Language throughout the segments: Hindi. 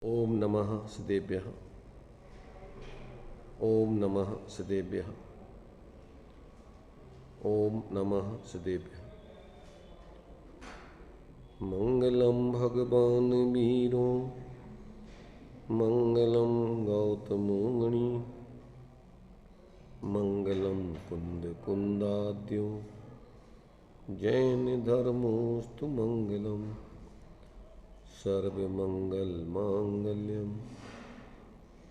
ओम नमः सदेभ्यः। ओम नमः सदेभ्यः। ओम नमः सदेभ्यः। मंगलम भगवान वीरो मंगलम गौतमो गणी मंगलम कुंद कुंदाद्यो जैन धर्मोस्तु मंगलम सर्वमंगल मांगल्यम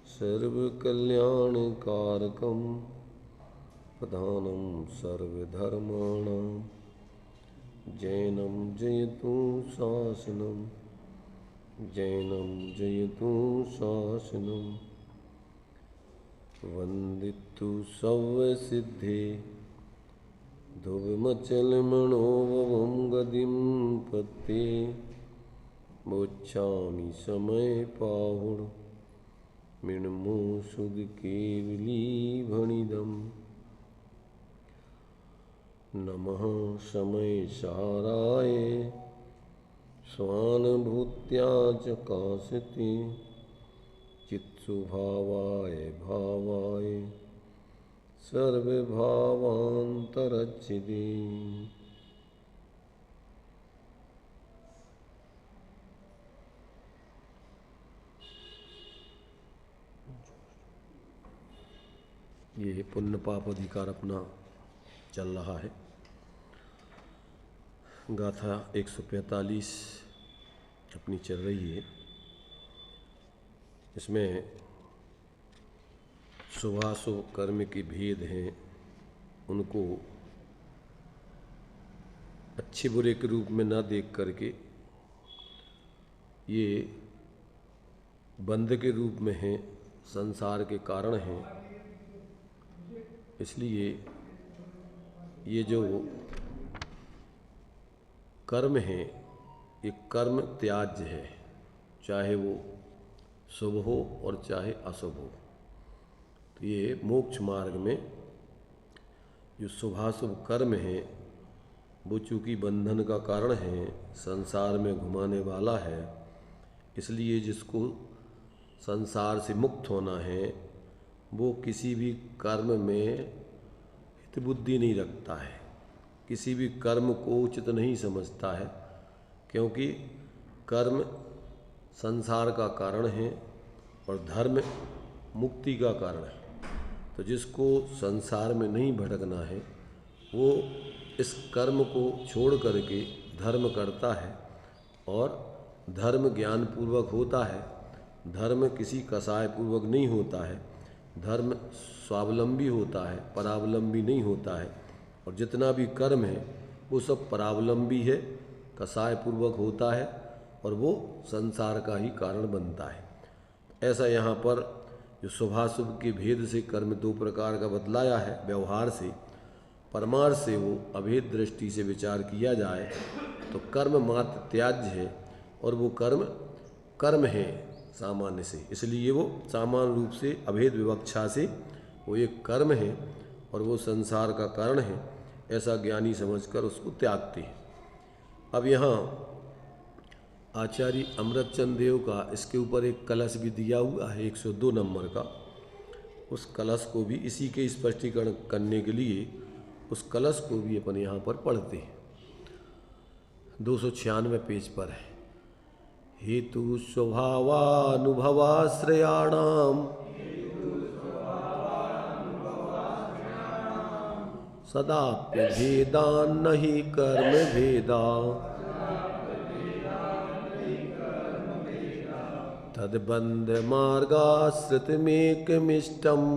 सर्वकल्याणकारकं प्रधानं सर्वधर्माणां जैनं जयतु शासनं जैनं जयतु शासनं वन्दितु सर्वसिद्धे ध्रुवमचलमणोभवं गतिं पत्ते मोक्षामि समय पाहुर मिणमो सुध केवली भणिदम नमः समय साराय स्वानुभूत्या च काशते चित्सुभावाय भावाय सर्वभावान्तरच्छिदे। ये पुण्य पाप अधिकार अपना चल रहा है। गाथा 145 अपनी चल रही है। इसमें शुभाशुभ कर्म के भेद हैं, उनको अच्छे बुरे के रूप में ना देख करके ये बंध के रूप में हैं, संसार के कारण हैं। इसलिए ये जो कर्म है ये कर्म त्याज्य है, चाहे वो शुभ हो और चाहे अशुभ हो। तो ये मोक्ष मार्ग में जो शुभाशुभ कर्म है वो चूँकि बंधन का कारण है, संसार में घुमाने वाला है, इसलिए जिसको संसार से मुक्त होना है वो किसी भी कर्म में हित बुद्धि नहीं रखता है, किसी भी कर्म को उचित नहीं समझता है, क्योंकि कर्म संसार का कारण है और धर्म मुक्ति का कारण है। तो जिसको संसार में नहीं भटकना है वो इस कर्म को छोड़ करके धर्म करता है, और धर्म ज्ञानपूर्वक होता है। धर्म किसी कसाय पूर्वक नहीं होता है, धर्म स्वावलंबी होता है, परावलंबी नहीं होता है। और जितना भी कर्म है वो सब परावलंबी है, कसाय पूर्वक होता है, और वो संसार का ही कारण बनता है। ऐसा यहाँ पर जो शुभाशुभ के भेद से कर्म दो प्रकार का बतलाया है, व्यवहार से परमार्थ से वो अभेद दृष्टि से विचार किया जाए तो कर्म मात्र त्याज्य है, और वो कर्म कर्म है सामान्य से, इसलिए वो सामान्य रूप से अभेद विवक्षा से वो एक कर्म है और वो संसार का कारण है, ऐसा ज्ञानी समझकर उसको त्यागते हैं। अब यहाँ आचार्य अमृतचंद देव का इसके ऊपर एक कलश भी दिया हुआ है 102 नंबर का। उस कलश को भी इसी के स्पष्टीकरण करने के लिए उस कलश को भी अपन यहाँ पर पढ़ते हैं। 296 पेज पर है। हेतु स्वभावानुभवाश्रयाणाम सदाप्यभेदान्न हि कर्म भेदा तद्बंध मार्गाश्रितमेकमिष्टम्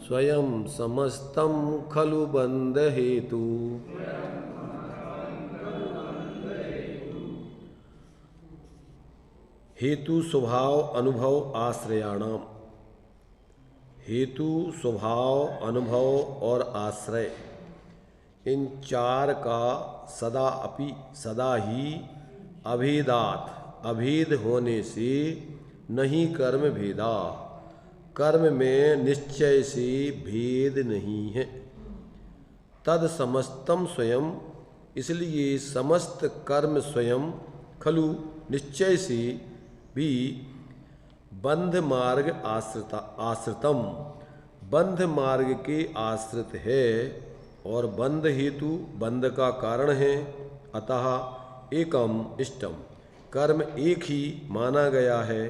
स्वयं समस्तं खलु बंध हेतु। हेतु स्वभाव अनुभव आश्रयाणाम। हेतु स्वभाव अनुभव और आश्रय, इन चार का सदा ही अभेदात अभेद होने से नहीं कर्म भेदा, कर्म में निश्चय से भेद नहीं है। तद समस्तम स्वयं इसलिए समस्त कर्म स्वयं खलु निश्चय से भी बंध मार्ग आश्रितम, बंध मार्ग के आश्रित है और बंध हेतु बंध का कारण है। अतः एकम इष्टम, कर्म एक ही माना गया है,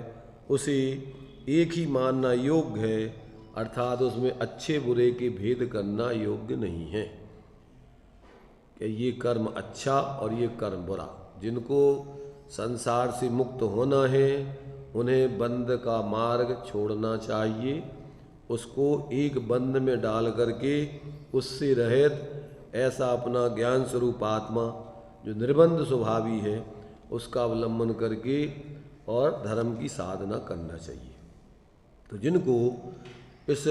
उसे एक ही मानना योग्य है, अर्थात उसमें अच्छे बुरे के भेद करना योग्य नहीं है कि ये कर्म अच्छा और ये कर्म बुरा। जिनको संसार से मुक्त होना है उन्हें बंध का मार्ग छोड़ना चाहिए, उसको एक बंध में डाल करके उससे रहित ऐसा अपना ज्ञान स्वरूप आत्मा जो निर्बंध स्वभावी है उसका अवलंबन करके और धर्म की साधना करना चाहिए। तो जिनको इस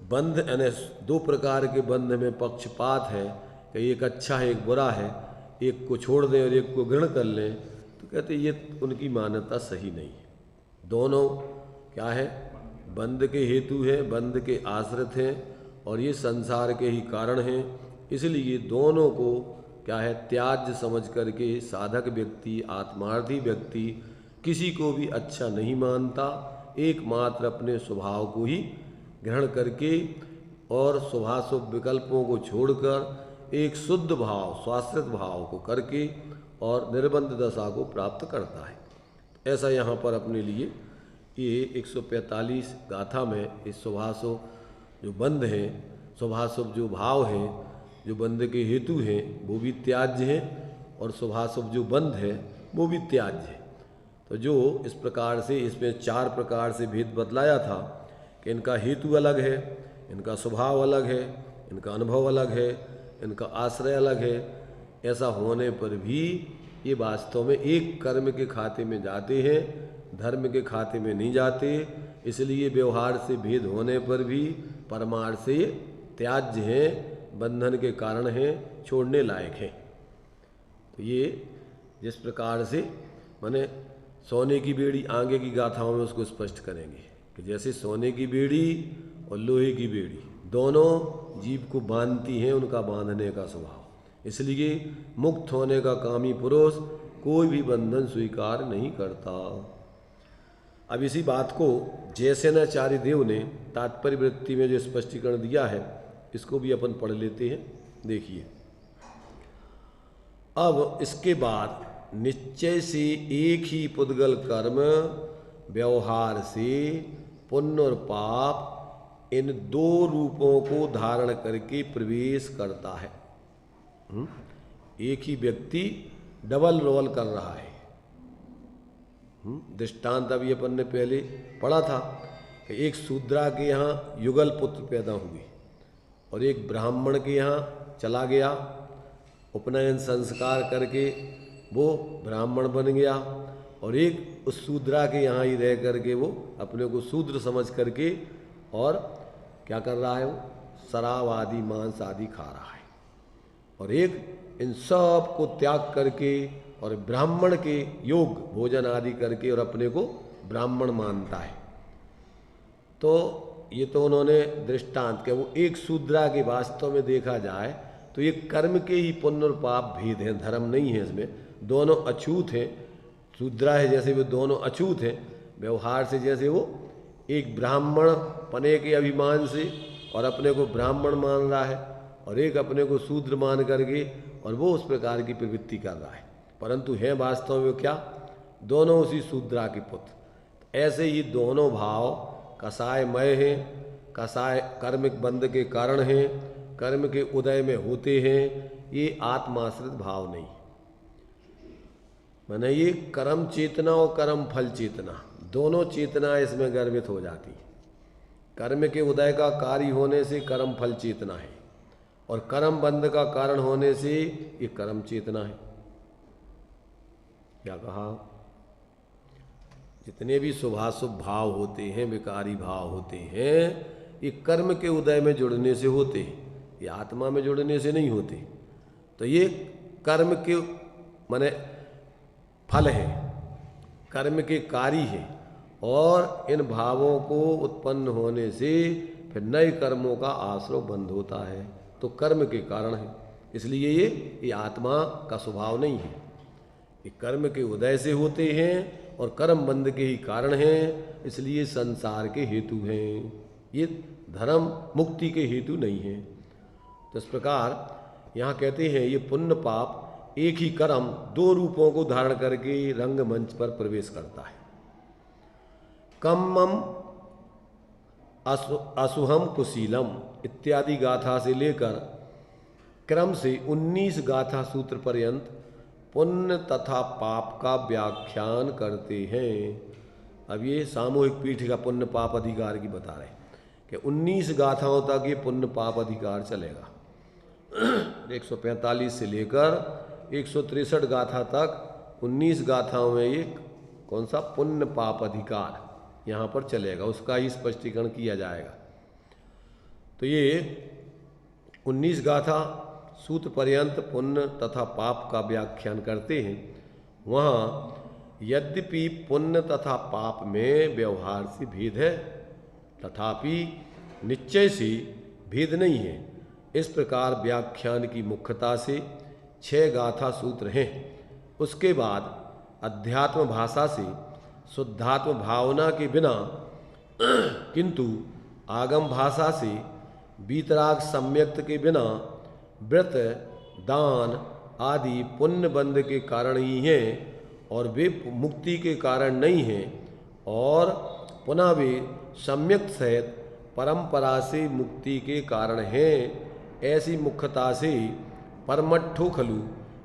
बंध यानी दो प्रकार के बंध में पक्षपात है कि एक अच्छा है एक बुरा है, एक को छोड़ दें और एक को ग्रहण कर लें, तो कहते ये उनकी मान्यता सही नहीं है। दोनों क्या है, बंध के हेतु हैं, बंध के आश्रित हैं और ये संसार के ही कारण हैं। इसलिए दोनों को क्या है, त्याज्य समझ करके साधक व्यक्ति, आत्मार्थी व्यक्ति किसी को भी अच्छा नहीं मानता, एकमात्र अपने स्वभाव को ही ग्रहण करके और शुभाशुभ विकल्पों को छोड़कर एक शुद्ध भाव, स्वाश्रित भाव को करके और निर्बंध दशा को प्राप्त करता है। ऐसा यहाँ पर अपने लिए ये 145 गाथा में इस शुभाशुभ जो बंध हैं, शुभाशुभ जो भाव हैं, जो बंध के हेतु हैं वो भी त्याज्य हैं और शुभाशुभ जो बंध है वो भी त्याज्य है। तो जो इस प्रकार से इसमें 4 प्रकार से भेद बतलाया था कि इनका हेतु अलग है, इनका स्वभाव अलग है, इनका अनुभव अलग है, इनका आश्रय अलग है, ऐसा होने पर भी ये वास्तव में एक कर्म के खाते में जाते हैं, धर्म के खाते में नहीं जाते। इसलिए व्यवहार से भेद होने पर भी परमार्थ से त्याज्य हैं, बंधन के कारण हैं, छोड़ने लायक हैं। तो ये जिस प्रकार से माने सोने की बेड़ी आगे की गाथाओं में उसको स्पष्ट करेंगे कि जैसे सोने की बेड़ी और लोहे की बेड़ी दोनों जीव को बांधती हैं, उनका बांधने का स्वभाव। इसलिए मुक्त होने का कामी पुरुष कोई भी बंधन स्वीकार नहीं करता। अब इसी बात को जयसेनाचार्य देव ने तात्पर्य वृत्ति में जो स्पष्टीकरण दिया है इसको भी अपन पढ़ लेते हैं। देखिए, अब इसके बाद निश्चय से एक ही पुद्गल कर्म व्यवहार से पुण्य और पाप इन 2 रूपों को धारण करके प्रवेश करता है। एक ही व्यक्ति डबल रोल कर रहा है। दृष्टांत अभी अपन ने पहले पढ़ा था कि एक शूद्रा के यहाँ युगल पुत्र पैदा हुए और एक ब्राह्मण के यहाँ चला गया, उपनयन संस्कार करके वो ब्राह्मण बन गया, और एक उस शूद्रा के यहाँ ही रह करके वो अपने को शूद्र समझ करके और क्या कर रहा है, वो शराब आदि मांस आदि खा रहा है। और एक इन सब को त्याग करके और ब्राह्मण के योग भोजन आदि करके और अपने को ब्राह्मण मानता है। तो ये तो उन्होंने दृष्टांत के वो एक शूद्रा के वास्तव में देखा जाए तो ये कर्म के ही पुण्य और पाप भेद हैं, धर्म नहीं है इसमें। दोनों अछूत हैं। शूद्रा है जैसे वो दोनों अछूत हैं व्यवहार से, जैसे वो एक ब्राह्मण पने के अभिमान से और अपने को ब्राह्मण मान रहा है और एक अपने को शूद्र मान करके और वो उस प्रकार की प्रवृत्ति कर रहा है, परंतु है वास्तव में क्या, दोनों उसी शूद्रा के पुत्र। ऐसे ही दोनों भाव कसायमय हैं, कसाय कर्मिक बंध के कारण हैं, कर्म के उदय में होते हैं। ये आत्माश्रित भाव नहीं, माने ये कर्म चेतना और कर्म फल चेतना दोनों चेतना इसमें गर्भित हो जाती है। कर्म के उदय का कार्य होने से कर्म फल चेतना है और कर्म बंध का कारण होने से ये कर्म चेतना है। क्या कहा, जितने भी शुभाशुभ भाव होते हैं, विकारी भाव होते हैं, ये कर्म के उदय में जुड़ने से होते हैं, ये आत्मा में जुड़ने से नहीं होते। तो ये कर्म के माने फल है, कर्म के कार्य है, और इन भावों को उत्पन्न होने से फिर नए कर्मों का आश्रय बंद होता है, तो कर्म के कारण है। इसलिए ये आत्मा का स्वभाव नहीं है। ये कर्म के उदय से होते हैं और कर्म बंध के ही कारण हैं, इसलिए संसार के हेतु हैं। ये धर्म मुक्ति के हेतु नहीं है। तो इस प्रकार यहाँ कहते हैं ये पुण्य पाप एक ही कर्म दो रूपों को धारण करके रंगमंच पर प्रवेश करता है। कम्मम असुहम कुशीलम इत्यादि गाथा से लेकर क्रम से 19 गाथा सूत्र पर्यंत पुण्य तथा पाप का व्याख्यान करते हैं। अब ये सामूहिक पीठ का पुण्य पाप अधिकार की बता रहे हैं कि 19 गाथाओं तक ये पुण्य पाप अधिकार चलेगा। 145 से लेकर 163 गाथा तक 19 गाथाओं में ये कौन सा पुण्य पाप अधिकार यहाँ पर चलेगा, उसका ही स्पष्टीकरण किया जाएगा। तो ये 19 गाथा सूत्र पर्यंत पुण्य तथा पाप का व्याख्यान करते हैं। वहाँ यद्यपि पुण्य तथा पाप में व्यवहार से भेद है, तथापि निश्चय से भेद नहीं है। इस प्रकार व्याख्यान की मुख्यता से 6 गाथा सूत्र हैं। उसके बाद अध्यात्म भाषा से शुद्धात्म भावना के बिना किंतु आगम भाषा से वीतराग सम्यक्त के बिना व्रत दान आदि पुण्य बंध के कारण ही हैं और वे मुक्ति के कारण नहीं हैं, और पुनः वे सम्यक्त सहित परंपरा से मुक्ति के कारण हैं। ऐसी मुख्यता से परमट्ठो खलु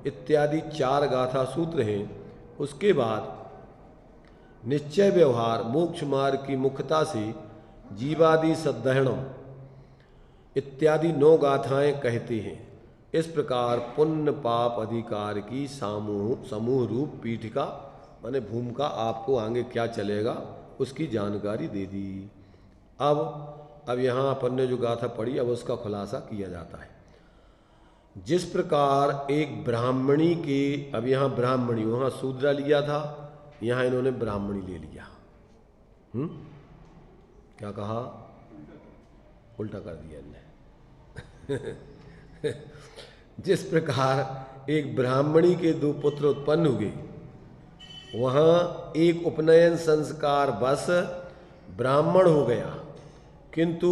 इत्यादि 4 गाथा सूत्र हैं। उसके बाद निश्चय व्यवहार मोक्ष मार्ग की मुख्यता से जीवादि सद्धरणम इत्यादि 9 गाथाएं कहते हैं। इस प्रकार पुण्य पाप अधिकार की समूह रूप पीठिका माने भूमिका आपको आगे क्या चलेगा उसकी जानकारी दे दी। अब यहाँ अपन ने जो गाथा पढ़ी अब उसका खुलासा किया जाता है। जिस प्रकार एक ब्राह्मणी के, अब यहाँ ब्राह्मणी, वहाँ शूद्र लिया था, यहाँ इन्होंने ब्राह्मणी ले लिया। क्या कहा? उल्टा कर दिया इनने। जिस प्रकार एक ब्राह्मणी के 2 पुत्र उत्पन्न हुए, वहाँ एक उपनयन संस्कार बस ब्राह्मण हो गया, किंतु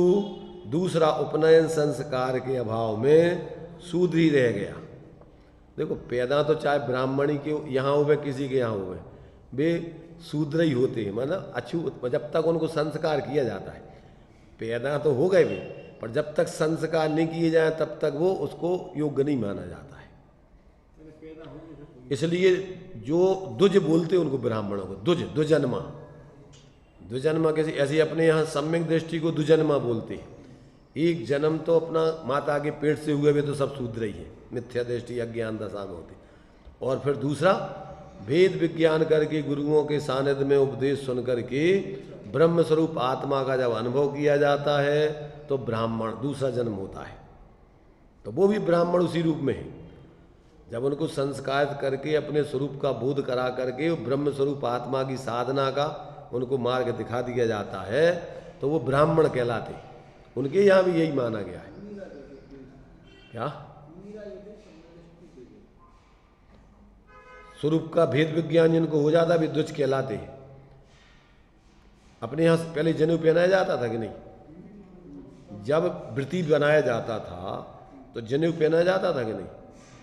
दूसरा उपनयन संस्कार के अभाव में शूद्र ही रह गया। देखो पैदा तो चाहे ब्राह्मणी के यहाँ हुए किसी के यहाँ हुए, वे शूद्र ही होते हैं। मतलब अछूत, जब तक उनको संस्कार किया जाता है। पैदा तो हो गए वे, पर जब तक संस्कार नहीं किए जाए तब तक वो उसको योग्य नहीं माना जाता है। इसलिए जो दुज बोलते हैं उनको ब्राह्मणों को दुजन्मा कैसे, ऐसे अपने यहाँ सम्यक दृष्टि को दुजन्मा बोलते हैं। एक जन्म तो अपना माता के पेट से हुए वे तो सब शूद्र ही है, मिथ्या दृष्टि अज्ञान दशा में होते। और फिर दूसरा भेद विज्ञान करके गुरुओं के सानिध्य में उपदेश सुन करके ब्रह्म स्वरूप आत्मा का जब अनुभव किया जाता है तो ब्राह्मण दूसरा जन्म होता है। तो वो भी ब्राह्मण उसी रूप में है। जब उनको संस्कारित करके अपने स्वरूप का बोध करा करके ब्रह्म स्वरूप आत्मा की साधना का उनको मार्ग दिखा दिया जाता है तो वो ब्राह्मण कहलाते। उनके यहाँ भी यही माना गया है। क्या स्वरूप का भेद विज्ञान जिनको हो जाता भी दुज कहलाते हैं। अपने यहाँ पहले जनेऊ पहनाया जाता था कि नहीं? जब वृत्ति बनाया जाता था तो जनेऊ पहनाया जाता था कि नहीं?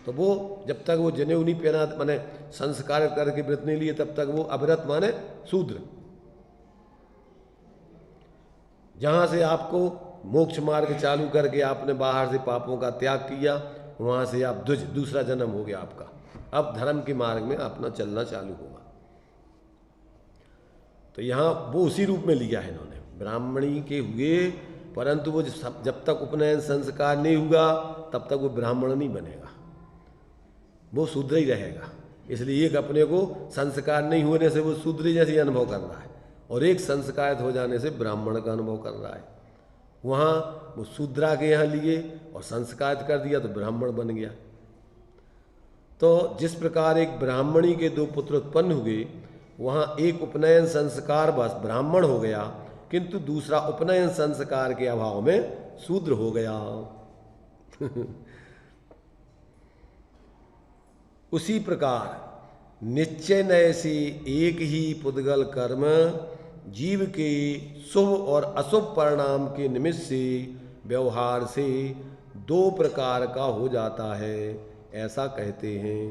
तो वो जब तक वो जनेऊ नहीं पहना माने संस्कार करके व्रत नहीं लिए तब तक वो अव्रत माने शूद्र। जहाँ से आपको मोक्ष मार्ग चालू करके आपने बाहर से पापों का त्याग किया, वहाँ से आप दुज दूसरा जन्म हो गया आपका। अब धर्म के मार्ग में अपना चलना चालू होगा। तो यहाँ वो उसी रूप में लिया है इन्होंने, ब्राह्मणी के हुए, परंतु वो जब तक उपनयन संस्कार नहीं हुआ तब तक वो ब्राह्मण नहीं बनेगा, वो शूद्र ही रहेगा। इसलिए एक अपने को संस्कार नहीं होने से वो शूद्र जैसे अनुभव कर रहा है और एक संस्कारित हो जाने से ब्राह्मण का अनुभव कर रहा है। वहाँ वो शूद्रा के यहाँ लिए और संस्कारित कर दिया तो ब्राह्मण बन गया। तो जिस प्रकार एक ब्राह्मणी के 2 पुत्र उत्पन्न हुए, वहाँ एक उपनयन संस्कार बस ब्राह्मण हो गया, किंतु दूसरा उपनयन संस्कार के अभाव में शूद्र हो गया। उसी प्रकार निश्चय नय से एक ही पुद्गल कर्म जीव के शुभ और अशुभ परिणाम के निमित्त से व्यवहार से दो प्रकार का हो जाता है, ऐसा कहते हैं।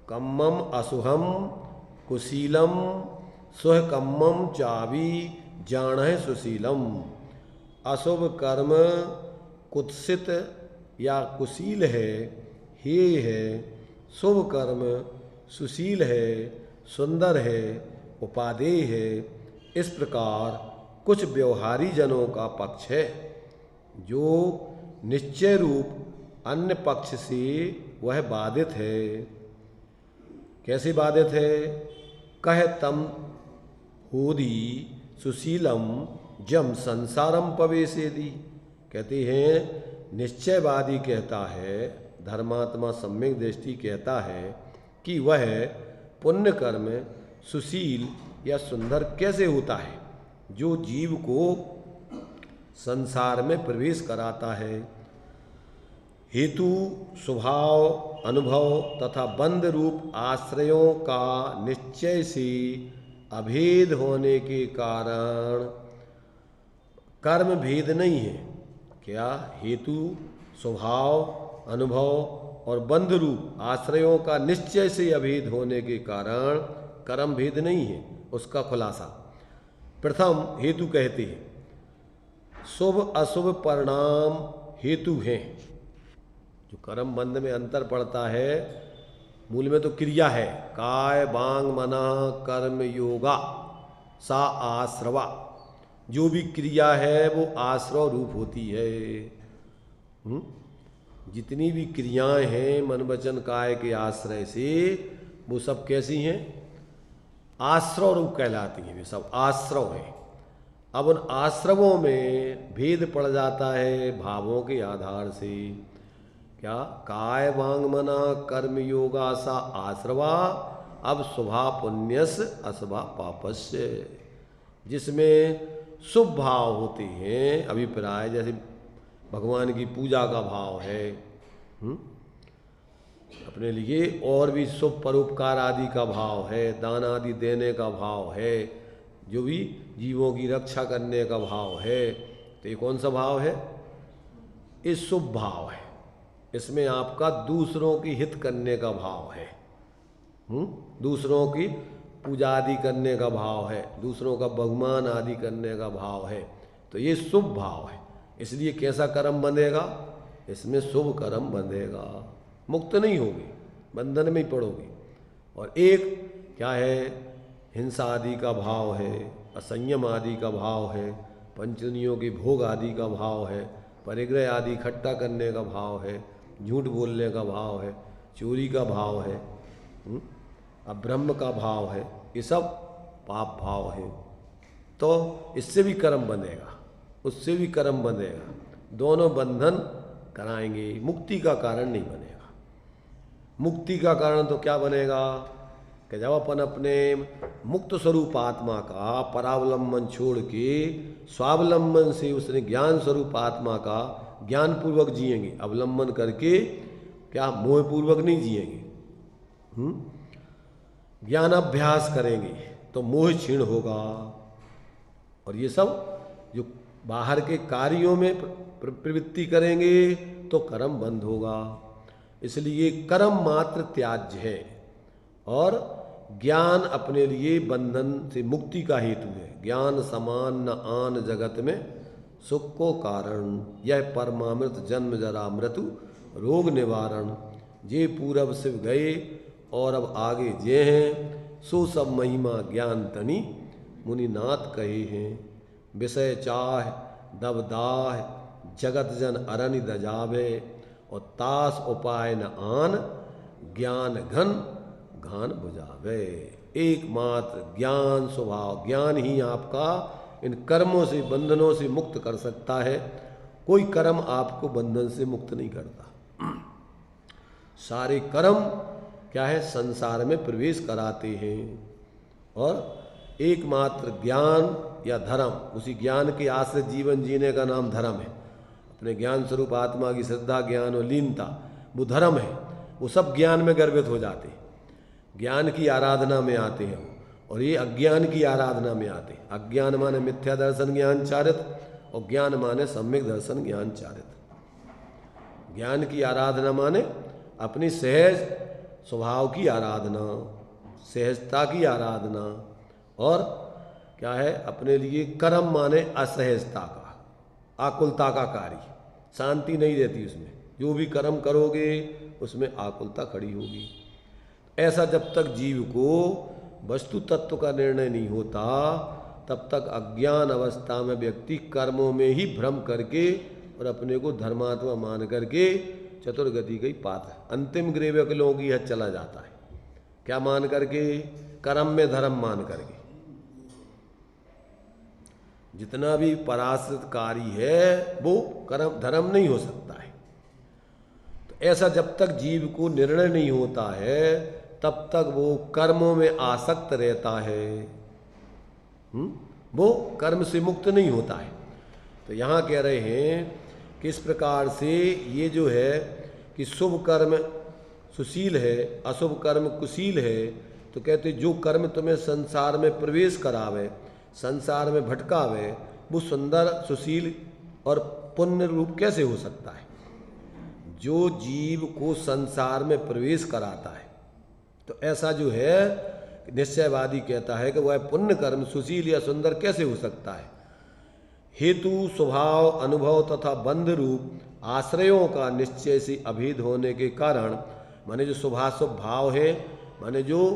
कम्मम अशुभम कुशीलम सुहकम्मम चावी जान सुशीलम। अशुभ कर्म कुत्सित या कुशील है, हेय है। शुभ कर्म सुशील है, सुंदर है, उपादेय है। इस प्रकार कुछ व्यवहारी जनों का पक्ष है जो निश्चय रूप अन्य पक्ष से वह बाधित है। कैसे बाधित है? कह तम होदी सुशीलम जम संसारम पवेशेदी। कहते हैं निश्चयवादी कहता है, धर्मात्मा सम्यक दृष्टि कहता है कि वह पुण्य कर्म सुशील या सुंदर कैसे होता है, जो जीव को संसार में प्रवेश कराता है। हेतु स्वभाव, अनुभव तथा बंध रूप आश्रयों का निश्चय से अभेद होने के कारण कर्म भेद नहीं है। क्या? हेतु, स्वभाव, अनुभव और बंध रूप आश्रयों का निश्चय से अभेद होने के कारण कर्म भेद नहीं है। उसका खुलासा प्रथम हेतु कहते हैं, शुभ अशुभ परिणाम हेतु हैं। जो कर्म बंध में अंतर पड़ता है, मूल में तो क्रिया है, काय वांग मनः कर्म योगा सा आश्रवा। जो भी क्रिया है वो आश्रव रूप होती है। जितनी भी क्रियाएं हैं मन वचन काय के आश्रय से, वो सब कैसी हैं? आश्रव रूप कहलाती हैं। वे सब आश्रव हैं। अब उन आश्रवों में भेद पड़ जाता है भावों के आधार से। क्या? काय वांग मना कर्म योगा सा आश्रवा। अब शुभा पुण्यस अशुभा पापस्य। जिसमें शुभ भाव होते हैं, अभिप्राय जैसे भगवान की पूजा का भाव है, अपने लिए, और भी शुभ परोपकार आदि का भाव है, दान आदि देने का भाव है, जो भी जीवों की रक्षा करने का भाव है, तो ये कौन सा भाव है? ये शुभ भाव है। इसमें आपका दूसरों की हित करने का भाव है, दूसरों की पूजा आदि करने का भाव है, दूसरों का बहुमान आदि करने का भाव है। तो ये शुभ भाव है। इसलिए कैसा कर्म बंधेगा? इसमें शुभ कर्म बंधेगा। मुक्त नहीं होगी, बंधन में ही पड़ोगी। और एक क्या है? हिंसा आदि का भाव है, असंयम आदि का भाव है, पंचनियों के भोग आदि का भाव है, परिग्रह आदि इकट्ठा करने का भाव है, झूठ बोलने का भाव है, चोरी का भाव है, अब्रह्म का भाव है। ये सब पाप भाव है। तो इससे भी कर्म बंधेगा, उससे भी कर्म बंधेगा। दोनों बंधन कराएंगे, मुक्ति का कारण नहीं बनेगा। मुक्ति का कारण तो क्या बनेगा कि जब अपन अपने मुक्त स्वरूप आत्मा का परावलंबन छोड़ के स्वावलंबन से उसने ज्ञान स्वरूप आत्मा का ज्ञान पूर्वक जिएंगे, अवलंबन करके क्या मोह पूर्वक नहीं जिएंगे। ज्ञान अभ्यास करेंगे तो मोह क्षीण होगा। और ये सब जो बाहर के कार्यों में प्रवृत्ति करेंगे तो कर्म बंद होगा। इसलिए कर्म मात्र त्याज्य है और ज्ञान अपने लिए बंधन से मुक्ति का हेतु है। ज्ञान समान न आन जगत में सुख को कारण, यह परमामृत जन्म जरा मृत्यु रोग निवारण। जे पूरब शिव गए और अब आगे जे हैं, सो सब महिमा ज्ञान तनी मुनिनाथ कहे हैं। विषय चाह दबदाह जगत जन अरनि दजावे, और तास उपाय न आन ज्ञान घन घान बुझावे। एकमात्र ज्ञान स्वभाव, ज्ञान ही आपका इन कर्मों से बंधनों से मुक्त कर सकता है। कोई कर्म आपको बंधन से मुक्त नहीं करता। सारे कर्म क्या है? संसार में प्रवेश कराते हैं। और एकमात्र ज्ञान या धर्म, उसी ज्ञान के आश्रित जीवन जीने का नाम धर्म है। अपने ज्ञान स्वरूप आत्मा की श्रद्धा, ज्ञान और लीनता, वो धर्म है, वो सब ज्ञान में गर्भित हो जाते हैं, ज्ञान की आराधना में आते हैं। और ये अज्ञान की आराधना में आते हैं। अज्ञान माने मिथ्या दर्शन ज्ञान चारित, और ज्ञान माने सम्यक दर्शन ज्ञान चारित। ज्ञान की आराधना माने अपनी सहज स्वभाव की आराधना, सहजता की आराधना, और क्या है अपने लिए कर्म माने असहजता का, आकुलता का कार्य, शांति नहीं रहती उसमें, जो भी कर्म करोगे उसमें आकुलता खड़ी होगी। ऐसा जब तक जीव को वस्तु तत्व का निर्णय नहीं होता तब तक अज्ञान अवस्था में व्यक्ति कर्मों में ही भ्रम करके और अपने को धर्मात्मा मान करके चतुर्गति का ही पाता है, अंतिम ग्रेव के लोगों की हद चला जाता है। क्या मान करके? कर्म में धर्म मान करके। जितना भी पराश्रित कार्य है वो कर्म धर्म नहीं हो सकता है। तो ऐसा जब तक जीव को निर्णय नहीं होता है तब तक वो कर्मों में आसक्त रहता है, वो कर्म से मुक्त नहीं होता है। तो यहाँ कह रहे हैं कि इस प्रकार से ये जो है कि शुभ कर्म सुशील है, अशुभ कर्म कुशील है। तो कहते जो कर्म तुम्हें संसार में प्रवेश करावे, संसार में भटकावे, वो सुंदर सुशील और पुण्य रूप कैसे हो सकता है? जो जीव को संसार में प्रवेश कराता है तो ऐसा जो है निश्चयवादी कहता है कि वह पुण्य कर्म सुशील या सुंदर कैसे हो सकता है? हेतु स्वभाव अनुभव तथा बंध रूप आश्रयों का निश्चय से अभेद होने के कारण, माने जो शुभाशुभ भाव है, माने जो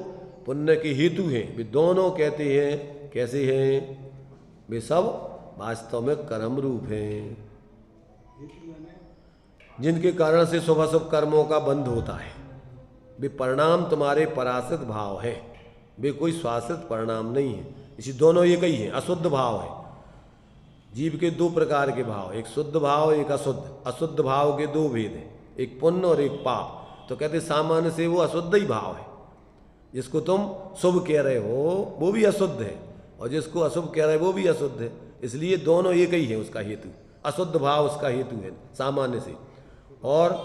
पुण्य के हेतु हैं, वे दोनों कहते हैं कैसे हैं? वे सब वास्तव में कर्म रूप हैं, जिनके कारण से शुभाशुभ कर्मों का बंध होता है। वे परिणाम तुम्हारे पराश्रित भाव हैं, वे कोई स्वाश्रित परिणाम नहीं है। इसी दोनों एक ही है, अशुद्ध भाव है। जीव के दो प्रकार के भाव, एक शुद्ध भाव एक अशुद्ध। अशुद्ध भाव के दो भेद हैं, एक पुण्य और एक पाप। तो कहते सामान्य से वो अशुद्ध ही भाव है। जिसको तुम शुभ कह रहे हो वो भी अशुद्ध है, और जिसको अशुभ कह रहे हो वो भी अशुद्ध है। इसलिए दोनों एक ही है उसका हेतु, अशुद्ध भाव उसका हेतु है सामान्य से। और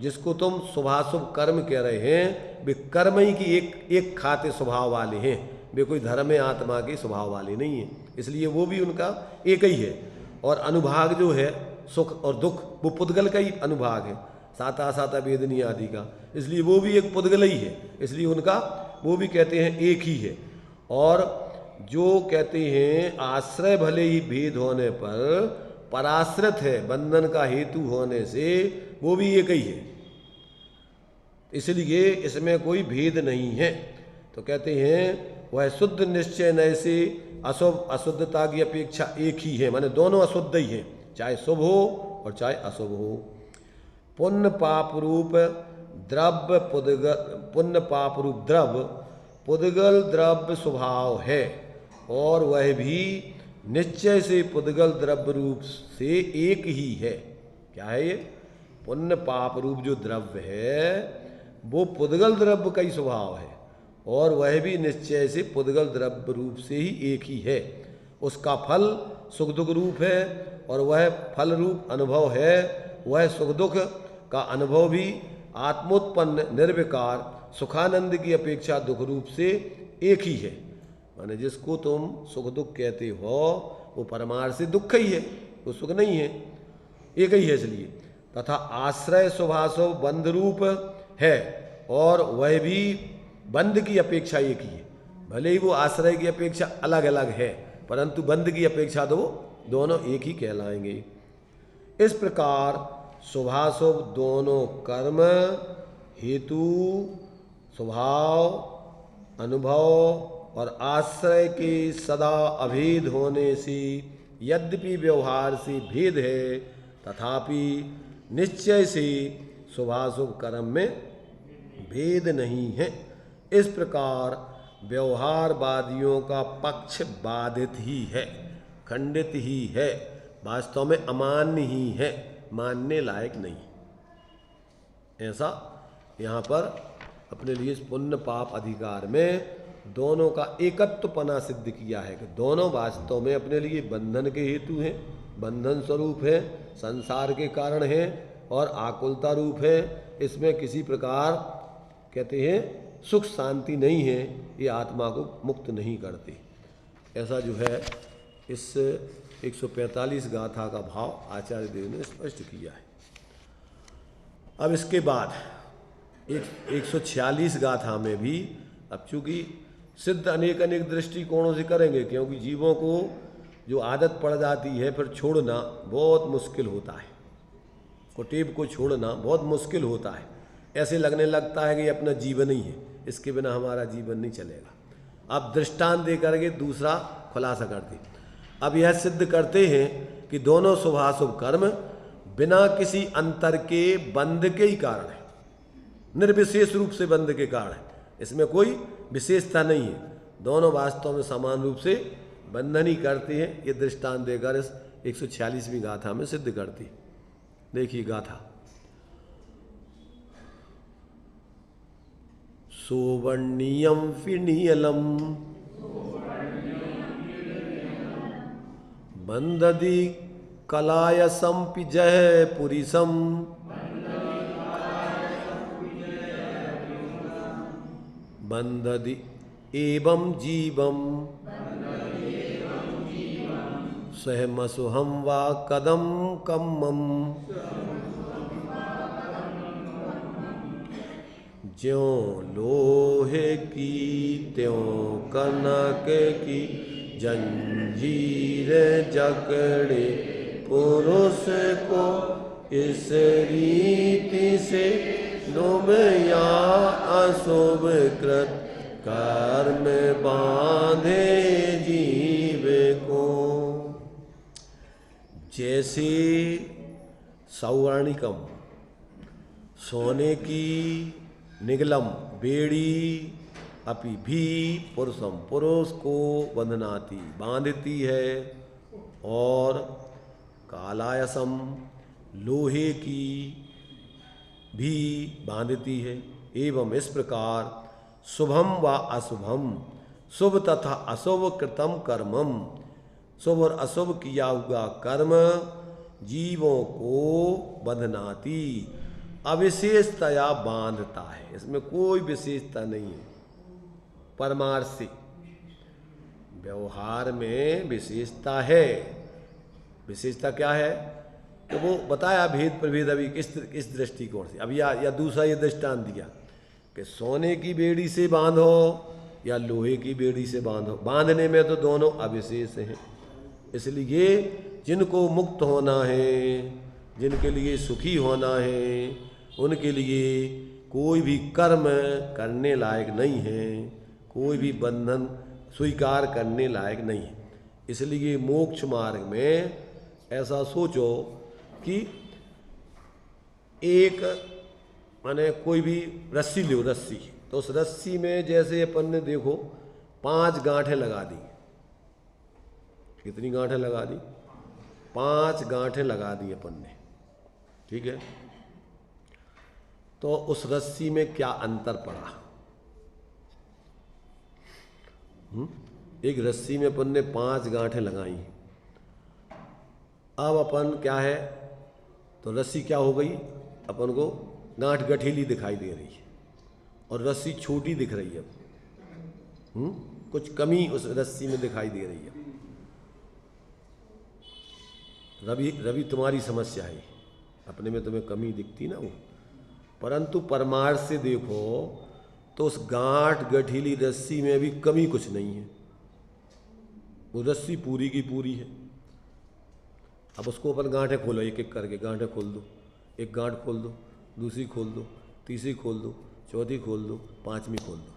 जिसको तुम शुभाशुभ कर्म कह रहे हैं वे कर्म ही की एक खाते स्वभाव वाले हैं, वे कोई धर्म आत्मा के स्वभाव वाले नहीं हैं। इसलिए वो भी उनका एक ही है। और अनुभाग जो है सुख और दुख वो पुद्गल का ही अनुभाग है, साता साता वेदनी आदि का। इसलिए वो भी एक पुद्गल ही है, इसलिए उनका वो भी कहते हैं एक ही है। और जो कहते हैं आश्रय भले ही भेद होने पर पराश्रित है बंधन का हेतु होने से, वो भी एक ही है। इसलिए इसमें कोई भेद नहीं है। तो कहते हैं वह शुद्ध निश्चय नय से अशुभ अशुद्धता की अपेक्षा एक ही है, माने दोनों अशुद्ध ही हैं, चाहे शुभ हो और चाहे अशुभ हो। पुण्य पाप रूप द्रव्य पुद्गल, पुण्य पाप रूप द्रव्य पुद्गल द्रव्य स्वभाव है, और वह भी निश्चय से पुद्गल द्रव्य रूप से एक ही है। क्या है ये? पुण्य पाप रूप जो द्रव्य है वो पुद्गल द्रव्य का ही स्वभाव है, और वह भी निश्चय से पुद्गल द्रव्य रूप से ही एक ही है। उसका फल सुख दुख रूप है, और वह फल रूप अनुभव है। वह सुख दुख का अनुभव भी आत्मोत्पन्न निर्विकार सुखानंद की अपेक्षा दुख रूप से एक ही है। माने जिसको तुम सुख दुख कहते हो वो परमार्थ से दुख ही है, वो सुख नहीं है, एक ही है। इसलिए तथा आश्रय शुभाशुभ बंध रूप है, और वह भी बंध की अपेक्षा एक ही है। भले ही वो आश्रय की अपेक्षा अलग अलग है, परंतु बंध की अपेक्षा तो दोनों एक ही कहलाएंगे। इस प्रकार शुभाशुभ दोनों कर्म हेतु स्वभाव अनुभव और आश्रय के सदा अभेद होने से यद्यपि व्यवहार से भेद है, तथापि निश्चय से शुभाशुभ कर्म में भेद नहीं है। इस प्रकार व्यवहारवादियों का पक्ष बाधित ही है, खंडित ही है, वास्तव में अमान्य ही है, मानने लायक नहीं। ऐसा यहाँ पर अपने लिए पुण्य पाप अधिकार में दोनों का एकत्वपना सिद्ध किया है कि दोनों वास्तव में अपने लिए बंधन के हेतु हैं, बंधन स्वरूप है, संसार के कारण हैं, और आकुलता रूप है। इसमें किसी प्रकार कहते हैं सुख शांति नहीं है, ये आत्मा को मुक्त नहीं करती। ऐसा जो है इस 145 गाथा का भाव आचार्य देव ने स्पष्ट किया है। अब इसके बाद 146 गाथा में भी, अब चूंकि सिद्ध अनेक अनेक दृष्टिकोणों से करेंगे, क्योंकि जीवों को जो आदत पड़ जाती है फिर छोड़ना बहुत मुश्किल होता है, कुटीब को छोड़ना बहुत मुश्किल होता है। ऐसे लगने लगता है कि ये अपना जीवन ही है, इसके बिना हमारा जीवन नहीं चलेगा। अब दृष्टांत दे करके दूसरा खुलासा करते, अब यह सिद्ध करते हैं कि दोनों शुभाशुभ कर्म बिना किसी अंतर के बंध के ही कारण है, निर्विशेष रूप से बंध के कारण है, इसमें कोई विशेषता नहीं है, दोनों वास्तव में समान रूप से बंधन ही करते हैं। ये दृष्टांत देकर इस 146वीं गाथा में सिद्ध करती। देखिए गाथा, सोवर्णीयम फिनीयलम बंददी कलायसम पिजय पुरीसम बंददी एवं जीवम सहमसुहम वा कदम कम्मम ज्यों लोहे की त्यों कनक की जंजीर जकड़े पुरुष को इस रीति से शुभ या अशुभ कृत कर्म बांधे जीव को। जैसे सौवर्णिकम सोने की, निगलम बेड़ी, अपि भी पुरुषम पुरुष को बंधनाती बांधती है, और कालायसम लोहे की भी बांधती है। एवं इस प्रकार शुभम व अशुभम, शुभ तथा अशुभ कृतम कर्मम, शुभ और अशुभ किया हुआ कर्म जीवों को बंधनाती अविशेषतया बांधता है, इसमें कोई विशेषता नहीं है। परमार्थ से व्यवहार में विशेषता है। विशेषता क्या है तो वो बताया भेद प्रभेद अभी किस दृष्टिकोण से। अब या दूसरा ये दृष्टांत दिया कि सोने की बेड़ी से बांधो या लोहे की बेड़ी से बांधो, बांधने में तो दोनों अविशेष हैं। इसलिए जिनको मुक्त होना है, जिनके लिए सुखी होना है, उनके लिए कोई भी कर्म करने लायक नहीं है, कोई भी बंधन स्वीकार करने लायक नहीं है। इसलिए मोक्ष मार्ग में ऐसा सोचो कि एक माने कोई भी रस्सी लो, रस्सी, तो उस रस्सी में जैसे अपन ने देखो 5 गांठें लगा दी। कितनी गांठें लगा दी? 5 गांठें लगा दी अपन ने, ठीक है। तो उस रस्सी में क्या अंतर पड़ा? एक रस्सी में अपन ने 5 गांठें लगाई। अब अपन क्या है तो रस्सी क्या हो गई, अपन को गांठ गठीली दिखाई दे रही है और रस्सी छोटी दिख रही है। कुछ कमी उस रस्सी में दिखाई दे रही है। रवि तुम्हारी समस्या है, अपने में तुम्हें कमी दिखती ना वो, परंतु परमार्थ से देखो तो उस गांठ गठीली रस्सी में भी कमी कुछ नहीं है। वो रस्सी पूरी की पूरी है। अब उसको अपन गांठें खोलो, एक एक करके गांठें खोल दो। एक गांठ खोल दो, दूसरी खोल दो, तीसरी खोल दो, चौथी खोल दो, 5वीं खोल दो,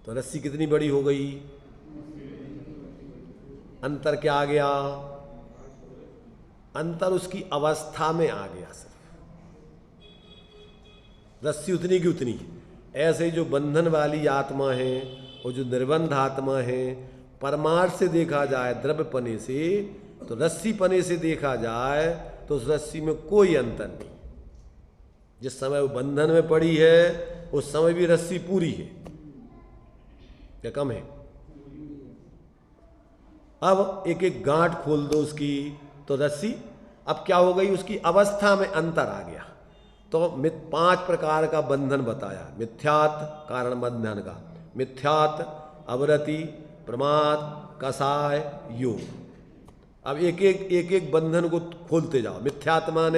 तो रस्सी कितनी बड़ी हो गई? अंतर क्या आ गया? अंतर उसकी अवस्था में आ गया। सर रस्सी उतनी की उतनी। ऐसे जो बंधन वाली आत्मा है और जो निर्बंध आत्मा है, परमार्थ से देखा जाए द्रव्य पने से, तो रस्सी पने से देखा जाए तो उस रस्सी में कोई अंतर नहीं। जिस समय वो बंधन में पड़ी है उस समय भी रस्सी पूरी है क्या कम है? अब एक एक गांठ खोल दो उसकी, तो रस्सी अब क्या हो गई? उसकी अवस्था में अंतर आ गया। तो 5 प्रकार का बंधन बताया, मिथ्यात कारण बंधन का, मिथ्यात, अवरति, प्रमाद, कसाय, योग। अब एक एक बंधन को खोलते जाओ। मिथ्यात्मा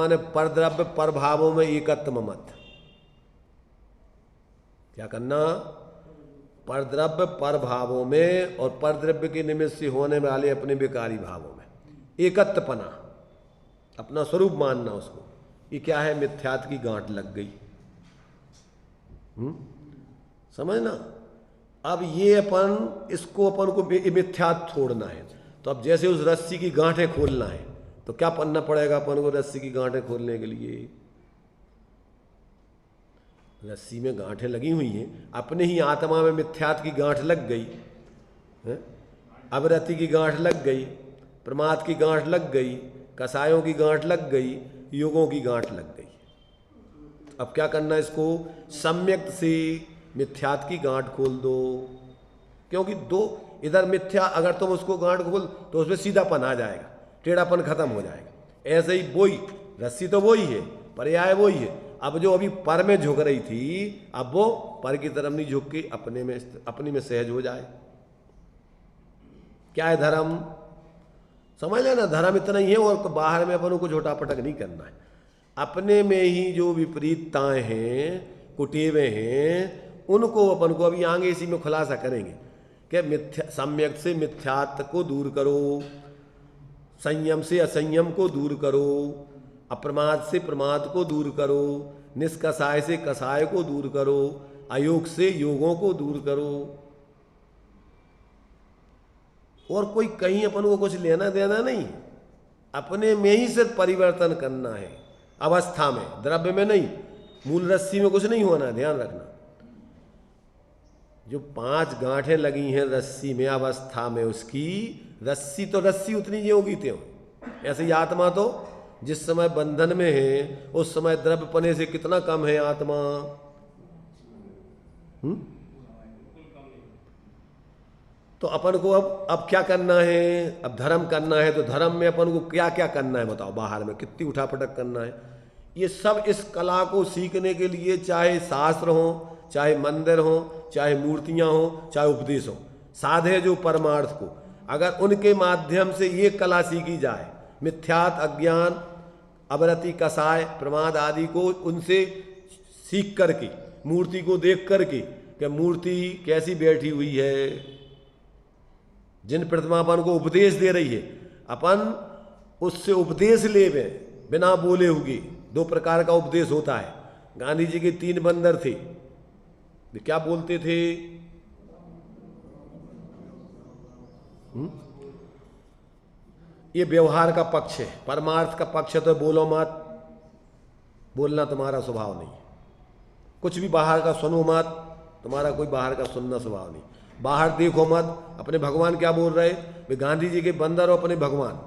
ने परद्रव्य पर भावों में एकत्व मत। क्या करना? परद्रव्य पर भावों में और परद्रव्य के निमित्त से होने वाले अपने विकारी भावों में एकत्वपना, अपना स्वरूप मानना उसको। ये क्या है? मिथ्यात की गांठ लग गई। समझना? अब ये इसको अपन को मिथ्यात छोड़ना है। तो अब जैसे उस रस्सी की गांठें खोलना है, तो क्या पन्ना पड़ेगा अपन को रस्सी की गांठें खोलने के लिए? रस्सी में गांठें लगी हुई हैं, अपने ही आत्मा में मिथ्यात की गांठ लग गई है, अवरति की गांठ लग गई, प्रमाद की गांठ लग गई, कसायों की गांठ लग गई, योगों की गांठ लग गई। अब क्या करना? इसको सम्यक से मिथ्यात की गांठ खोल दो। क्योंकि दो इधर मिथ्या, अगर तुम उसको गांठ खोल तो उसमें सीधापन आ जाएगा, टेढ़ापन खत्म हो जाएगा। ऐसे ही वही रस्सी तो वही है, पर्याय वही है। अब जो अभी पर में झुक रही थी, अब वो पर की तरफ नहीं झुक के अपने में सहज हो जाए। क्या है धर्म? समझ लेना, धर्म इतना ही है। और बाहर में अपन को झोटापटक नहीं करना है। अपने में ही जो विपरीतताएं हैं, कुटेवे हैं, उनको अपन को अभी आगे इसी में खुलासा करेंगे कि सम्यक से मिथ्यात्व को दूर करो, संयम से असंयम को दूर करो, अप्रमाद से प्रमाद को दूर करो, निष्कसाय से कसाय को दूर करो, अयोग से योगों को दूर करो। और कोई कहीं अपन को कुछ लेना देना नहीं, अपने में ही सिर्फ परिवर्तन करना है, अवस्था में, द्रव्य में नहीं। मूल रस्सी में कुछ नहीं होना, ध्यान रखना। जो 5 गांठें लगी हैं रस्सी में, अवस्था में उसकी, रस्सी तो रस्सी उतनी ये होगी त्यों। ऐसे ही आत्मा तो जिस समय बंधन में है उस समय द्रव्यपने से कितना कम है आत्मा। तो अपन को अब क्या करना है? अब धर्म करना है। तो धर्म में अपन को क्या क्या करना है बताओ? बाहर में कितनी उठापटक करना है? ये सब इस कला को सीखने के लिए, चाहे शास्त्र हो, चाहे मंदिर हो, चाहे मूर्तियां हो, चाहे उपदेश हो, साधे जो परमार्थ को, अगर उनके माध्यम से ये कला सीखी जाए, मिथ्यात, अज्ञान, अवरति, कसाय, प्रमाद आदि को उनसे सीख करके, मूर्ति को देख करके कि मूर्ति कैसी बैठी हुई है, जिन प्रतिमा अपन को उपदेश दे रही है, अपन उससे उपदेश लेवे बिना बोले हुए। 2 प्रकार का उपदेश होता है। गांधी जी के 3 बंदर थे, वे क्या बोलते थे? ये व्यवहार का पक्ष है, परमार्थ का पक्ष है। तो बोलो मत, बोलना तुम्हारा स्वभाव नहीं। कुछ भी बाहर का सुनो मत, तुम्हारा कोई बाहर का सुनना स्वभाव नहीं। बाहर देखो मत। अपने भगवान क्या बोल रहे? वे गांधी जी के बंदर और अपने भगवान।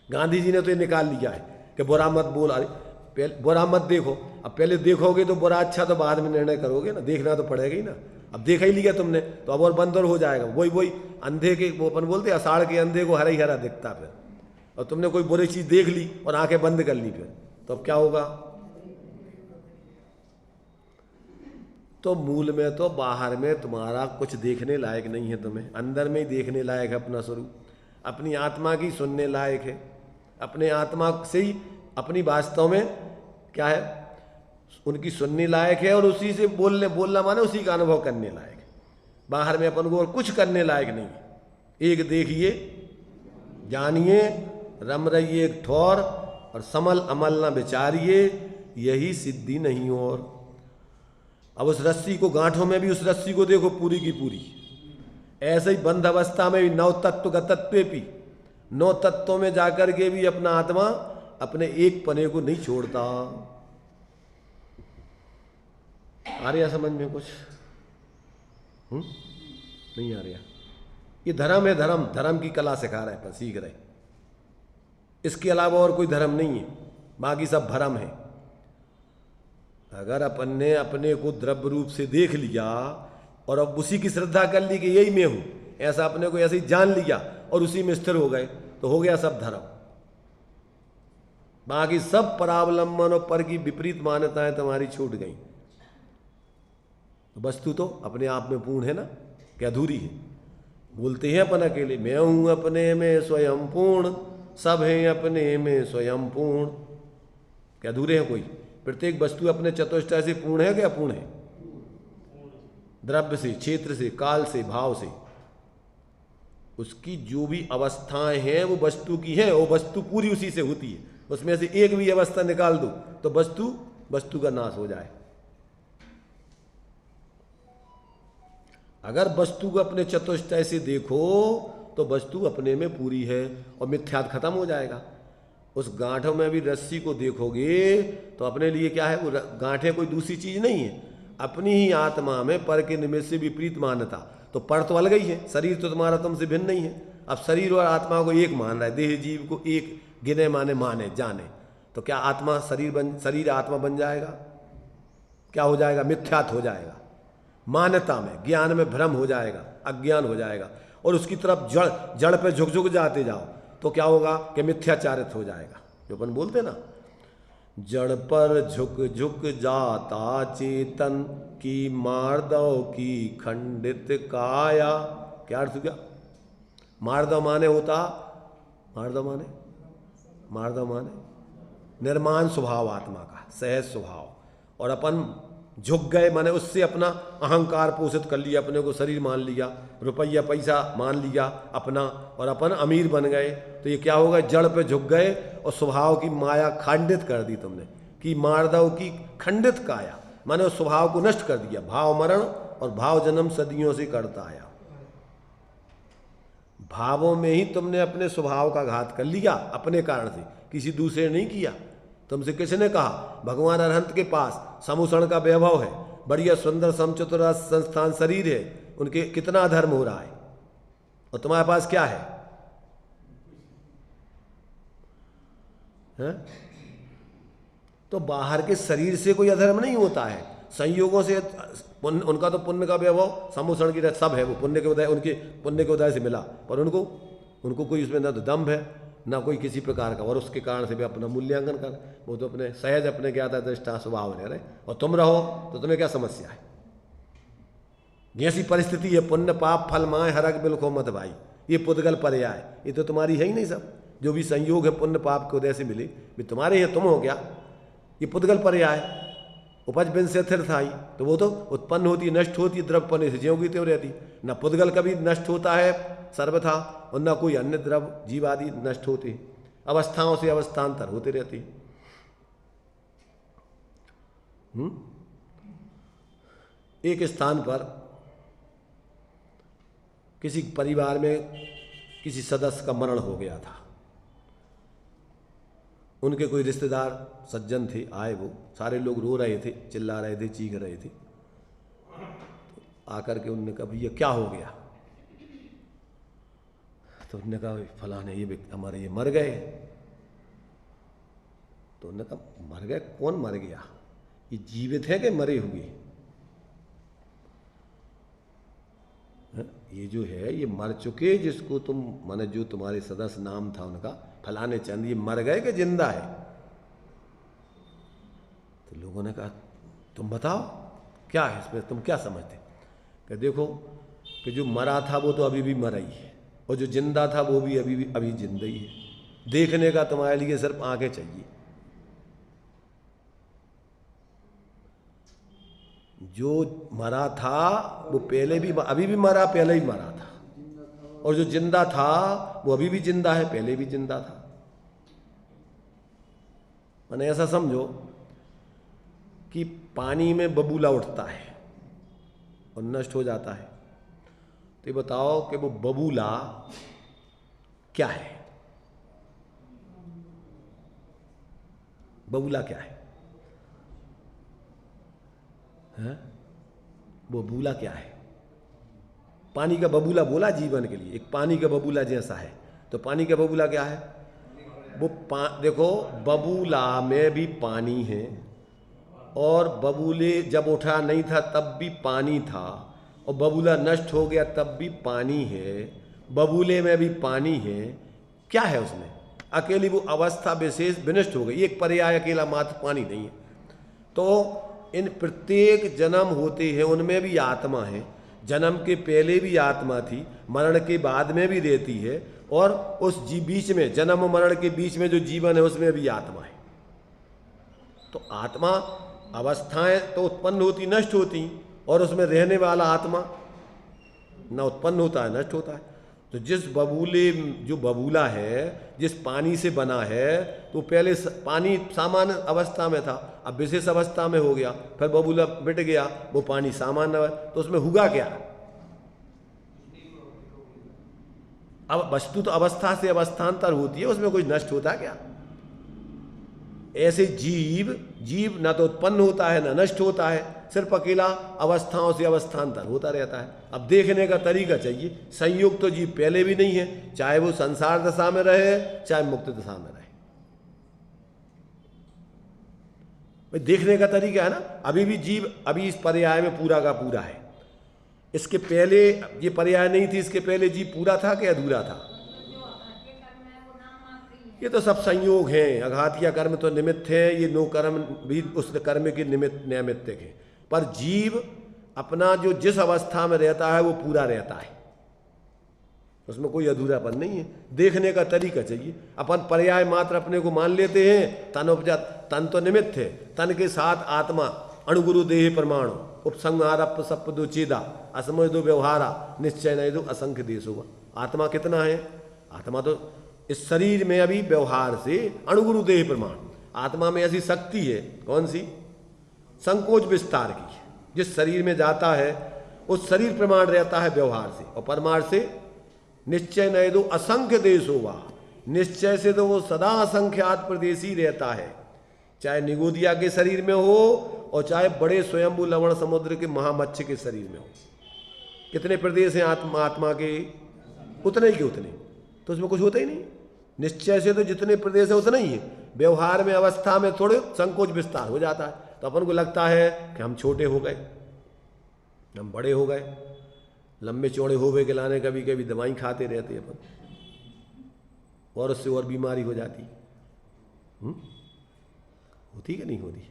गांधी जी ने तो ये निकाल लिया है कि बुरा मत बोल, अरे बुरा मत देखो। अब पहले देखोगे तो बुरा अच्छा, तो बाद में निर्णय करोगे ना, देखना तो पड़ेगा ही ना। अब देखा ही लिया तुमने तो अब और बंदर हो जाएगा। वही अंधे के, वो अपन बोलते अषाढ़ के अंधे को हरा ही हरा दिखता फिर। और तुमने कोई बुरी चीज देख ली और आंखें बंद कर ली फिर, तो अब क्या होगा? तो मूल में तो बाहर में तुम्हारा कुछ देखने लायक नहीं है, तुम्हें अंदर में ही देखने लायक है अपना स्वरूप। अपनी आत्मा की सुनने लायक है, अपने आत्मा से ही अपनी वास्तव में क्या है, उनकी सुनने लायक है। और उसी से बोलना माने उसी का अनुभव करने लायक है। बाहर में अपन को और कुछ करने लायक नहीं है। एक देखिए, जानिए, रम रहिए एक ठौर, और समल अमल न विचारिए, यही सिद्धि नहीं। और अब उस रस्सी को, गांठों में भी उस रस्सी को देखो पूरी की पूरी। ऐसे ही बंध अवस्था में भी 9 तत्व गतत्व भी, 9 तत्वों में जाकर के भी अपना आत्मा अपने एक पने को नहीं छोड़ता। आ रहा समझ में कुछ? नहीं आ रहा। ये धर्म है, धर्म की कला सिखा रहे हैं, सीख रहे। इसके अलावा और कोई धर्म नहीं है, बाकी सब भरम है। अगर अपन ने अपने को द्रव्य रूप से देख लिया और अब उसी की श्रद्धा कर ली कि यही मैं हूं, ऐसा अपने को ऐसे ही जान लिया और उसी में स्थिर हो गए, तो हो गया सब धर्म। बाकी सब परावलंबन और पर की विपरीत मान्यताएं तुम्हारी छूट गई। तो वस्तु तो अपने आप में पूर्ण है ना, क्या अधूरी है? बोलते हैं अपन अकेले, मैं हूं अपने में स्वयं पूर्ण, सब हैं अपने में स्वयं पूर्ण। क्या अधूरे हैं कोई? प्रत्येक वस्तु अपने चतुष्टय से पूर्ण है क्या अपूर्ण है? द्रव्य से, क्षेत्र से, काल से, भाव से। उसकी जो भी अवस्थाएं हैं वो वस्तु की है, वो वस्तु पूरी उसी से होती है। उसमें से एक भी अवस्था निकाल दो तो वस्तु का नाश हो जाए। अगर वस्तु को अपने चतुष्टय से देखो तो वस्तु अपने में पूरी है और मिथ्यात खत्म हो जाएगा। उस गांठों में भी रस्सी को देखोगे तो अपने लिए क्या है? वो गांठें कोई दूसरी चीज नहीं है, अपनी ही आत्मा में पर के निमित्त से विपरीत मान्यता। तो पर तो अलग ही है, शरीर तो तुम्हारा तुमसे भिन्न नहीं है। अब शरीर और आत्मा को एक मान रहा है, देह जीव को एक गिने माने जाने, तो क्या आत्मा शरीर आत्मा बन जाएगा? क्या हो जाएगा? मिथ्यात हो जाएगा। मान्यता में, ज्ञान में भ्रम हो जाएगा, अज्ञान हो जाएगा। और उसकी तरफ जड़ पे झुक जाते जाओ तो क्या होगा कि मिथ्याचारित हो जाएगा। जो अपन बोलते ना, जड़ पर झुक जाता चेतन की मार्दव की खंडित काया। क्या अर्थ हुआ? मार्दव माने होता, मार्दव माने निर्माण स्वभाव आत्मा का, सहज स्वभाव। और अपन झुक गए माने उससे अपना अहंकार पोषित कर लिया, अपने को शरीर मान लिया, रुपया पैसा मान लिया अपना, और अपन अमीर बन गए। तो ये क्या होगा? जड़ पे झुक गए और स्वभाव की माया खंडित कर दी तुमने। कि मार्दव की खंडित काया माने उस स्वभाव को नष्ट कर दिया। भाव मरण और भाव जन्म सदियों से करता आया। भावों में ही तुमने अपने स्वभाव का घात कर लिया अपने कारण से, किसी दूसरे ने नहीं किया। तुमसे किसने कहा? भगवान अरहंत के पास समूषण का वैभव है, बढ़िया सुंदर समचतुरा संस्थान शरीर है, उनके कितना धर्म हो रहा है, और तुम्हारे पास क्या है? हैं? तो बाहर के शरीर से कोई अधर्म नहीं होता है, संयोगों से उनका तो पुण्य का वैभव समूषण की सब है, वो पुण्य के उदय, उनके पुण्य के उदय से मिला। पर उनको कोई उसमें ना तो दम्भ है ना कोई किसी प्रकार का, और उसके कारण से भी अपना मूल्यांकन कर, वो तो अपने सहज अपने ज्ञाता दृष्टा स्वभाव रह रहे। और तुम रहो तो तुम्हें क्या समस्या है? जैसी परिस्थिति है, पुण्य पाप फल माए हरक बिलखो मत भाई, ये पुद्गल पर्याय, ये तो तुम्हारी है ही नहीं। सब जो भी संयोग है पुण्य पाप के उदय से मिले भी तुम्हारे हैं, तुम हो क्या? ये पुद्गल पर्याय। उपज बिन से स्थिर था ही, तो वो तो उत्पन्न होती नष्ट होती, द्रव्यपने से ज्यों की त्यों रहती। न पुद्गल कभी नष्ट होता है सर्वथा, और न कोई अन्य द्रव्य जीव आदि नष्ट होते, अवस्थाओं से अवस्थान्तर होते रहते। एक स्थान पर किसी परिवार में किसी सदस्य का मरण हो गया था। उनके कोई रिश्तेदार सज्जन थे, आए, वो सारे लोग रो रहे थे, चिल्ला रहे थे, चीख रहे थे। तो आकर के उन्होंने कहा भैया क्या हो गया? तो उन्होंने कहा फलाने ये हमारे ये मर गए। तो उन्होंने कहा मर गए? कौन मर गया? ये जीवित है कि मरे हुए? ये जो है ये मर चुके, जिसको तुम माने जो तुम्हारे सदस्य नाम था उनका फलाने चंद, ये मर गए कि जिंदा है? तो लोगों ने कहा तुम बताओ क्या है इसमें, तुम क्या समझते? कि देखो कि जो मरा था वो तो अभी भी मरा ही है, और जो जिंदा था वो भी अभी जिंदा ही है। देखने का तुम्हारे लिए सिर्फ आंखें चाहिए। जो मरा था वो पहले भी, अभी भी मरा, पहले ही मरा था, और जो जिंदा था वो अभी भी जिंदा है, पहले भी जिंदा था। मैंने ऐसा समझो कि पानी में बबूला उठता है और नष्ट हो जाता है, तो ये बताओ कि वो बबूला क्या है? बबूला क्या है? वो बबूला क्या है? पानी का बबूला बोला जीवन के लिए, एक पानी का बबूला जैसा है। तो पानी का बबूला क्या है? वो देखो बबूला में भी पानी है, और बबूले जब उठा नहीं था तब भी पानी था, और बबूला नष्ट हो गया तब भी पानी है, बबूले में भी पानी है। क्या है उसमें? अकेली वो अवस्था विशेष विनष्ट हो गई। एक पर्याय अकेला मात्र पानी नहीं है। तो इन प्रत्येक जन्म होते हैं उनमें भी आत्मा है। जन्म के पहले भी आत्मा थी, मरण के बाद में भी रहती है, और उस बीच में जन्म और मरण के बीच में जो जीवन है उसमें भी आत्मा है। तो आत्मा अवस्थाएं तो उत्पन्न होती नष्ट होती, और उसमें रहने वाला आत्मा न उत्पन्न होता है नष्ट होता है। तो जिस बबूले, जो बबूला है जिस पानी से बना है, तो पहले पानी सामान्य अवस्था में था, अब विशेष अवस्था में हो गया, फिर बबूला मिट गया, वो पानी सामान्य, तो उसमें हुआ क्या? अब वस्तु तो अवस्था से अवस्थांतर होती है, उसमें कुछ नष्ट होता क्या? ऐसे जीव न तो उत्पन्न होता है न नष्ट होता है, सिर्फ अकेला अवस्थाओं से अवस्थांतर होता रहता है। अब देखने का तरीका चाहिए। संयोग तो जीव पहले भी नहीं है, चाहे वो संसार दशा में रहे चाहे मुक्त दशा में रहे। भाई देखने का तरीका है ना। अभी भी जीव अभी इस पर्याय में पूरा का पूरा है। इसके पहले ये पर्याय नहीं थी, इसके पहले जीव पूरा था कि अधूरा था? ये तो सब संयोग हैं। अघातिया कर्म तो निमित्त है, ये नो कर्म भी उस कर्म के निमित्त नैमित्तिक है। पर जीव अपना जो जिस अवस्था में रहता है वो पूरा रहता है, उसमें कोई अधूरापन नहीं है। देखने का तरीका चाहिए। अपन पर्याय मात्र अपने को मान लेते हैं। तन उपजात, तन तो निमित्त है, तन के साथ आत्मा, अणुगुरु देह परमाणु, उपसंहार सप दो चेदा, असमय दो व्यवहारा, निश्चय नहीं दो असंख्य देश होगा। आत्मा कितना है? आत्मा तो इस शरीर में अभी व्यवहार से अणुगुरु देह प्रमाण, आत्मा में ऐसी शक्ति है, कौन सी? संकोच विस्तार की। जिस शरीर में जाता है उस शरीर प्रमाण रहता है व्यवहार से, और परमाण से निश्चय नहीं दो असंख्य देश होगा। निश्चय से तो वो सदा असंख्यात प्रदेशी रहता है, चाहे निगोदिया के शरीर में हो और चाहे बड़े स्वयंभू लवण समुद्र के महामत्स्य के शरीर में हो। कितने प्रदेश हैं आत्मा के? उतने ही के उतने, तो उसमें कुछ होता ही नहीं। निश्चय से तो जितने प्रदेश है उतना ही है। व्यवहार में अवस्था में थोड़े संकोच विस्तार हो जाता है, तो अपन को लगता है कि हम छोटे हो गए, हम बड़े हो गए। लंबे चौड़े होवे के लाने कभी कभी दवाई खाते रहते अपन, और उससे और बीमारी हो जाती। होती कि नहीं होती?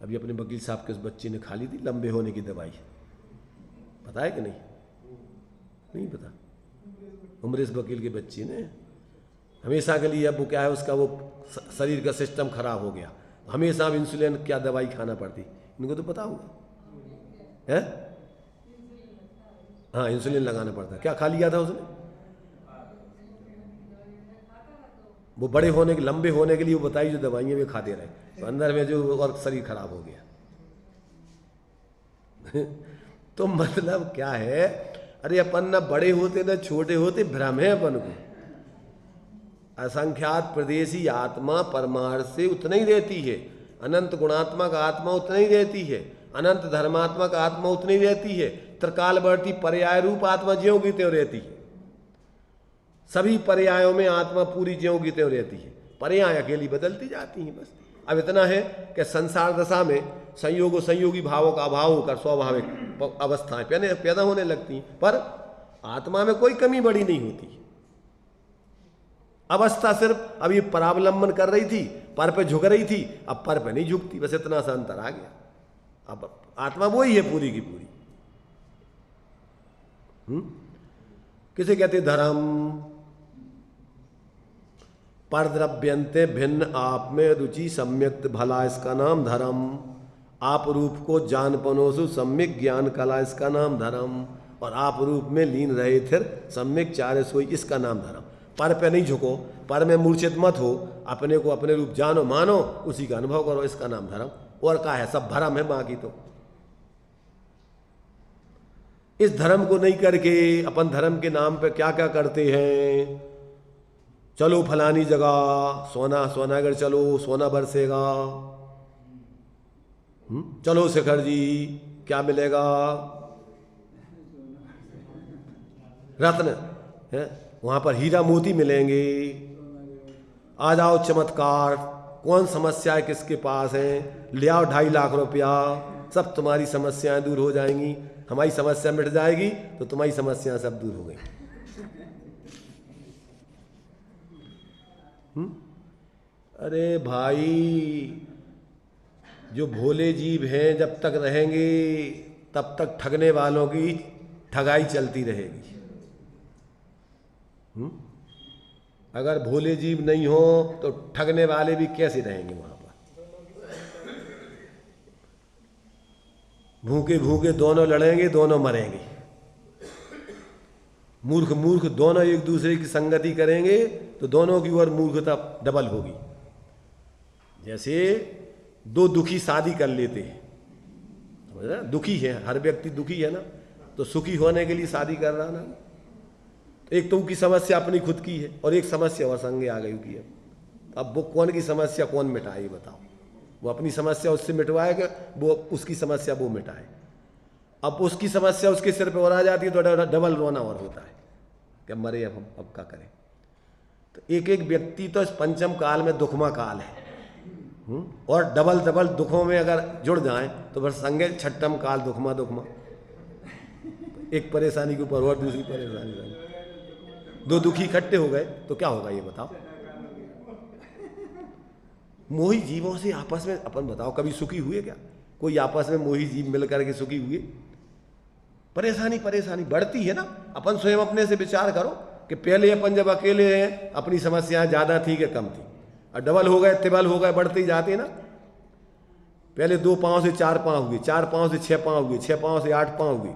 अभी अपने वकील साहब के उस बच्चे ने खा ली थी लंबे होने की दवाई, पता है कि नहीं? नहीं पता। उमरेश वकील के बच्चे ने हमेशा के लिए, अब वो क्या है, उसका वो शरीर का सिस्टम खराब हो गया, हमेशा इंसुलिन क्या दवाई खाना पड़ती। इनको तो पता होगा है? हाँ, इंसुलिन लगाना पड़ता। क्या खा लिया था उसने? वो बड़े होने के, लंबे होने के लिए वो बताई जो दवाइयाँ वे खाते रहे, तो अंदर में जो और शरीर खराब हो गया। तो मतलब क्या है? अरे अपन न बड़े होते न छोटे होते, भ्रम है अपन को। असंख्यात प्रदेशी आत्मा परमार्थ से उतना ही रहती है, अनंत गुणात्मक आत्मा उतना ही रहती है, अनंत धर्मात्मक आत्मा उतनी रहती है, त्रिकालवर्ती पर्याय रूप आत्मा ज्यों की त्यों रहती है। सभी पर्यायों में आत्मा पूरी ज्यों की त्यों रहती है, पर्याय अकेली बदलती जाती हैं बस। अब इतना है कि संसार दशा में संयोग संयोगी भावों का अभाव होकर स्वाभाविक अवस्थाएं पैदा होने लगती हैं, पर आत्मा में कोई कमी बड़ी नहीं होती। अवस्था सिर्फ अभी परावलंबन कर रही थी, पर पे झुक रही थी, अब पर पे नहीं झुकती, बस इतना सा अंतर आ गया। अब आत्मा वही है पूरी की पूरी। किसे कहते? धर्म। परद्रव्यंते भिन्न आप में रुचि सम्यक्त भला, इसका नाम धर्म। आप रूप को जान पनोसु सम्यक ज्ञान कला, इसका नाम धर्म। और आप रूप में लीन रहे थे सम्यक चारे सोई, इसका नाम धर्म। पर पे नहीं झुको, पर में मूर्छित मत हो, अपने को अपने रूप जानो मानो, उसी का अनुभव करो, इसका नाम धर्म। और क्या है? सब भरम है बाकी तो। इस धर्म को नहीं करके अपन धर्म के नाम पे क्या क्या करते हैं? चलो फलानी जगह सोनागर चलो, सोना बरसेगा। चलो शिखर जी, क्या मिलेगा? रत्न है, वहां पर हीरा मोती मिलेंगे। आ जाओ चमत्कार, कौन समस्या है किसके पास है, ले आओ 2.5 लाख रुपया, सब तुम्हारी समस्याएं दूर हो जाएंगी। हमारी समस्या मिट जाएगी तो तुम्हारी समस्याएं सब दूर हो गई। अरे भाई, जो भोले जीव हैं जब तक रहेंगे तब तक ठगने वालों की ठगाई चलती रहेगी। अगर भोले जीव नहीं हो तो ठगने वाले भी कैसे रहेंगे वहां पर? भूखे भूखे दोनों लड़ेंगे, दोनों मरेंगे। मूर्ख मूर्ख दोनों एक दूसरे की संगति करेंगे तो दोनों की ओर मूर्खता डबल होगी। जैसे दो दुखी शादी कर लेते हैं, समझ रहे? दुखी है, हर व्यक्ति दुखी है ना, तो सुखी होने के लिए शादी कर रहा ना। एक तो उनकी समस्या अपनी खुद की है और एक समस्या और संगे आ गई की है। अब वो कौन की समस्या कौन मिटाए बताओ? वो अपनी समस्या उससे मिटवाएगा, वो उसकी समस्या वो मिटाए। अब उसकी समस्या उसके सिर पे और आ जाती है तो डबल रोना और होता है कि मरे अब क्या करें। तो एक एक व्यक्ति तो इस पंचम काल में दुखमा काल है, और डबल डबल दुखों में अगर जुड़ जाएं तो बस संगे छठम काल दुखमा दुखमा। एक परेशानी के ऊपर और दूसरी परेशानी, दो दुखी इकट्ठे हो गए तो क्या होगा ये बताओ? मोही जीवों से आपस में अपन बताओ कभी सुखी हुए क्या? कोई आपस में मोही जीव मिलकर के सुखी हुए? परेशानी परेशानी बढ़ती है ना। अपन स्वयं अपने से विचार करो कि पहले अपन जब अकेले हैं अपनी समस्याएं ज्यादा थी कि कम थी, और डबल हो गए तिबल हो गए, बढ़ते ही जाते ना। पहले 2 पांव से 4 पांव हुए, 4 पांव से 6 पांव हुए, 6 पांव से 8 पांव हुए,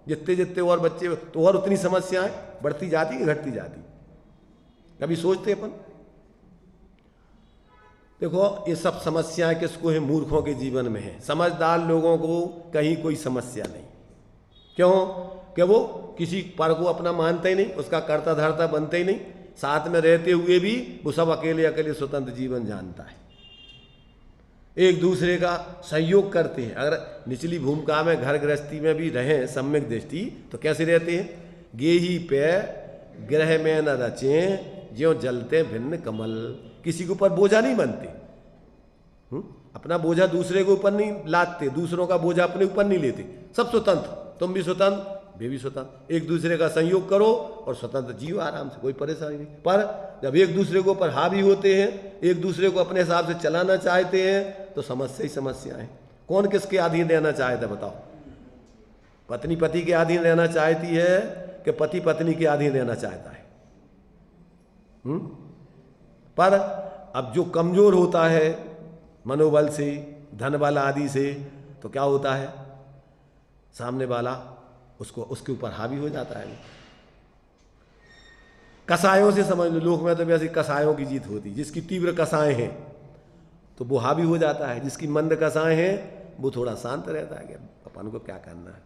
जितने जितने और बच्चे तो और उतनी समस्याएं बढ़ती जाती कि घटती जाती? कभी सोचते अपन? देखो ये सब समस्याएं किसको है? मूर्खों के जीवन में है। समझदार लोगों को कहीं कोई समस्या नहीं। क्यों? कि वो किसी पर को अपना मानता ही नहीं, उसका कर्ता धर्ता बनता ही नहीं। साथ में रहते हुए भी वो सब अकेले अकेले स्वतंत्र जीवन जानता है। एक दूसरे का सहयोग करते हैं। अगर निचली भूमिका में घर गृहस्थी में भी रहें सम्यक दृष्टि तो कैसे रहते हैं? गेही पे ग्रह में न रचें ज्यों जलते भिन्न कमल। किसी के ऊपर बोझा नहीं बनते, अपना बोझा दूसरे के ऊपर नहीं लादते, दूसरों का बोझा अपने ऊपर नहीं लेते। सब स्वतंत्र, तुम भी स्वतंत्र वे भी स्वतंत्र। एक दूसरे का संयोग करो और स्वतंत्र जियो आराम से, कोई परेशानी नहीं। पर जब एक दूसरे के ऊपर हावी होते हैं, एक दूसरे को अपने हिसाब से चलाना चाहते हैं तो समस्या ही समस्या है। कौन किसके अधीन रहना चाहता है बताओ? पत्नी पति के अधीन रहना चाहती है कि पति पत्नी के अधीन रहना चाहता है? पर अब जो कमजोर होता है मनोबल से, धन बल आदि से, तो क्या होता है? सामने वाला उसको उसके ऊपर हावी हो जाता है। कसायों से समझ लो, लोक में तो वैसे कसायों की जीत होती। जिसकी तीव्र कसाएं हैं तो वो हावी हो जाता है, जिसकी मंद कसाएं हैं वो थोड़ा शांत रहता है कि अपन को क्या करना है।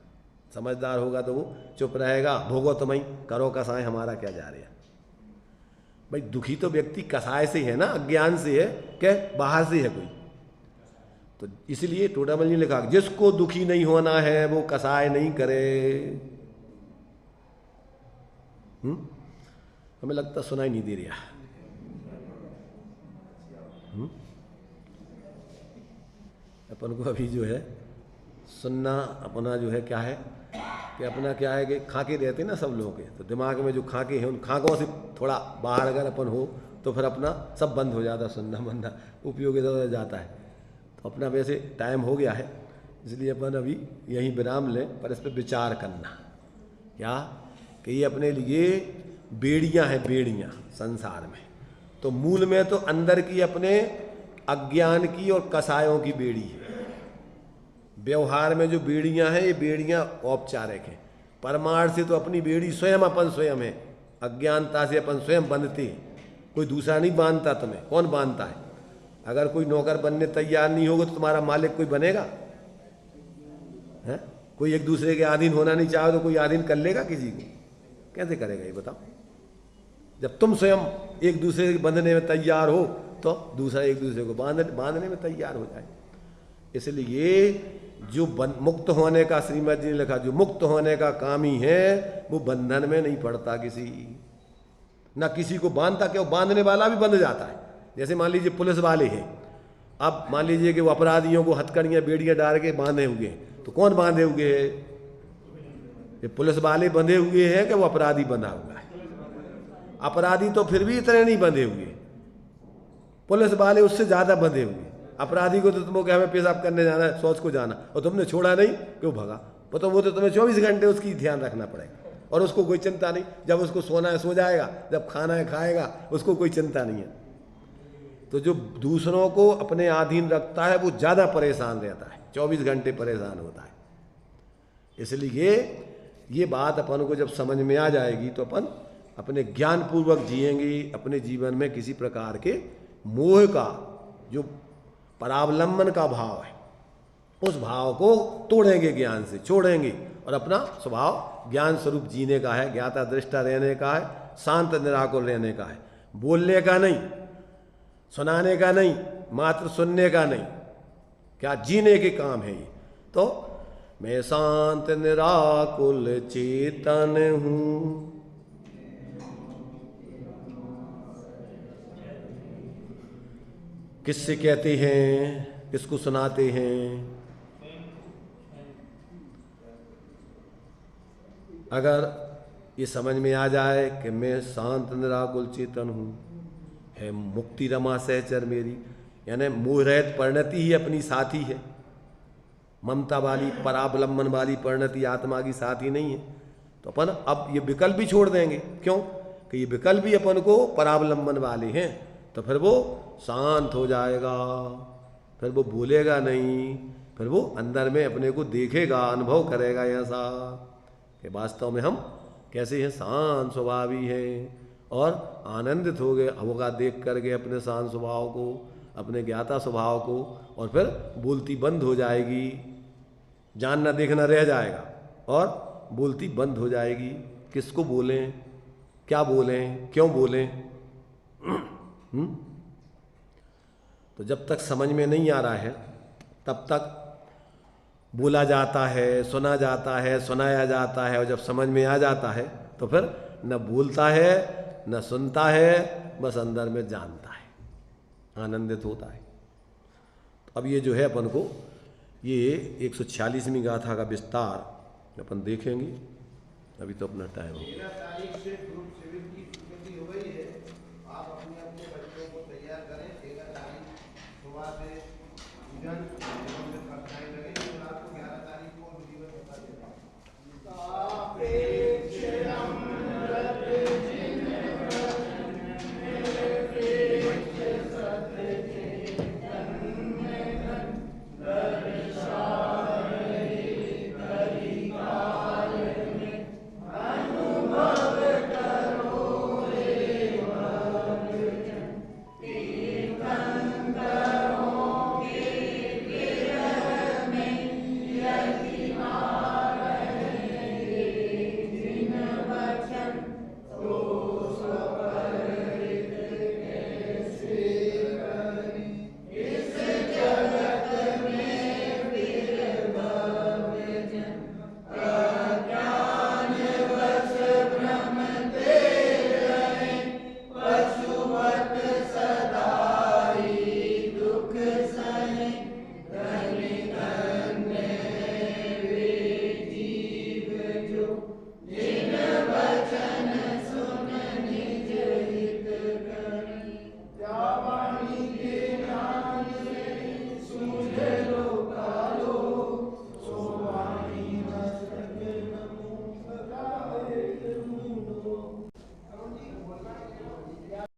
समझदार होगा तो वो चुप रहेगा, भोगो तुम ही, करो कसाएं, हमारा क्या जा रहा है। भाई दुखी तो व्यक्ति कसाय से है ना, अज्ञान से है क्या बाहर से है कोई? तो इसलिए टोडामल ने लिखा जिसको दुखी नहीं होना है वो कसाय नहीं करे। हमें लगता सुनाई नहीं दे रहा। अपन को अभी जो है सुनना अपना जो है क्या है कि अपना क्या है कि खाके रहते ना सब लोगों के, तो दिमाग में जो खाके हैं उन खाकों से थोड़ा बाहर अगर अपन हो तो फिर अपना सब बंद हो जाता, सुनना बनना उपयोगिता हो जाता है। तो अपना वैसे टाइम हो गया है, इसलिए अपन अभी यहीं विराम लें, पर इस पर विचार करना क्या कि ये अपने लिए बेड़ियां हैं, बेड़ियां संसार में। तो मूल में तो अंदर की अपने अज्ञान की और कसायों की बेड़ी है। व्यवहार में जो बेड़ियां हैं ये बेड़ियां औपचारिक हैं। परमार्थ से तो अपनी बेड़ी स्वयं अपन स्वयं है। अज्ञानता से अपन स्वयं बंधते हैं, कोई दूसरा नहीं बांधता तुम्हें। कौन बांधता है? अगर कोई नौकर बनने तैयार नहीं होगा तो तुम्हारा मालिक कोई बनेगा? है कोई एक दूसरे के अधीन होना नहीं चाहे तो कोई अधीन कर लेगा किसी को? कैसे करेगा ये बताओ? जब तुम स्वयं एक दूसरे के बंधने में तैयार हो तो दूसरा एक दूसरे को बांधने में तैयार हो जाए। इसलिए जो मुक्त होने का, श्रीमद जी ने लिखा, जो मुक्त होने का काम ही है वो बंधन में नहीं पड़ता किसी, ना किसी को बांधता। क्यों? बांधने वाला भी बंध जाता है। जैसे मान लीजिए पुलिस वाले हैं, अब मान लीजिए कि वो अपराधियों को हथकड़ियां बेड़ियां डाल के बांधे हुए हैं, तो कौन बांधे हुए है? ये पुलिस वाले बंधे हुए हैं कि वो अपराधी बंधा हुआ है? अपराधी तो फिर भी इतने नहीं बंधे हुए, पुलिस वाले उससे ज़्यादा बंधे हुए। अपराधी को तो तुमको क्या हमें पेशाब करने जाना है, शौच को जाना, और तुमने छोड़ा नहीं, क्यों भगा? तो वो तो तुम्हें 24 घंटे उसकी ध्यान रखना पड़ेगा, और उसको कोई चिंता नहीं। जब उसको सोना है सो जाएगा, जब खाना है खाएगा, उसको कोई चिंता नहीं है। तो जो दूसरों को अपने अधीन रखता है वो ज़्यादा परेशान रहता है, 24 घंटे परेशान होता है। इसलिए ये बात अपन को जब समझ में आ जाएगी तो अपन अपने ज्ञान पूर्वक जिएंगे, अपने जीवन में किसी प्रकार के मोह का, जो परावलंबन का भाव है, उस भाव को तोड़ेंगे, ज्ञान से छोड़ेंगे, और अपना स्वभाव ज्ञान स्वरूप जीने का है, ज्ञाता दृष्टा रहने का है, शांत निराकुल रहने का है, बोलने का नहीं, सुनाने का नहीं, मात्र सुनने का नहीं, क्या जीने के काम है ये। तो मैं शांत निराकुल चेतन हूँ, किससे कहते हैं, किसको सुनाते हैं? अगर ये समझ में आ जाए कि मैं शांत निराकुल चेतन हूँ, है मुक्ति रमा सहचर मेरी, यानी मोहरहित परिणति ही अपनी साथी है, ममता वाली परावलंबन वाली परिणति आत्मा की साथी नहीं है, तो अपन अब ये विकल्प भी छोड़ देंगे। क्यों? कि ये विकल्प भी अपन को परावलंबन वाले हैं, तो फिर वो शांत हो जाएगा, फिर वो बोलेगा नहीं, फिर वो अंदर में अपने को देखेगा, अनुभव करेगा ऐसा कि वास्तव में हम कैसे हैं, शांत स्वभावी हैं, और आनंदित हो गए होगा देख करके अपने शांत स्वभाव को, अपने ज्ञाता स्वभाव को, और फिर बोलती बंद हो जाएगी, जानना देखना रह जाएगा और बोलती बंद हो जाएगी। किसको बोलें, क्या बोलें, क्यों बोलें? तो जब तक समझ में नहीं आ रहा है तब तक बोला जाता है, सुना जाता है, सुनाया जाता है, और जब समझ में आ जाता है तो फिर न बोलता है न सुनता है, बस अंदर में जानता है, आनंदित होता है। अब ये जो है अपन को ये 146वीं गाथा का विस्तार अपन देखेंगे। अभी तो अपना टाइम हो गया।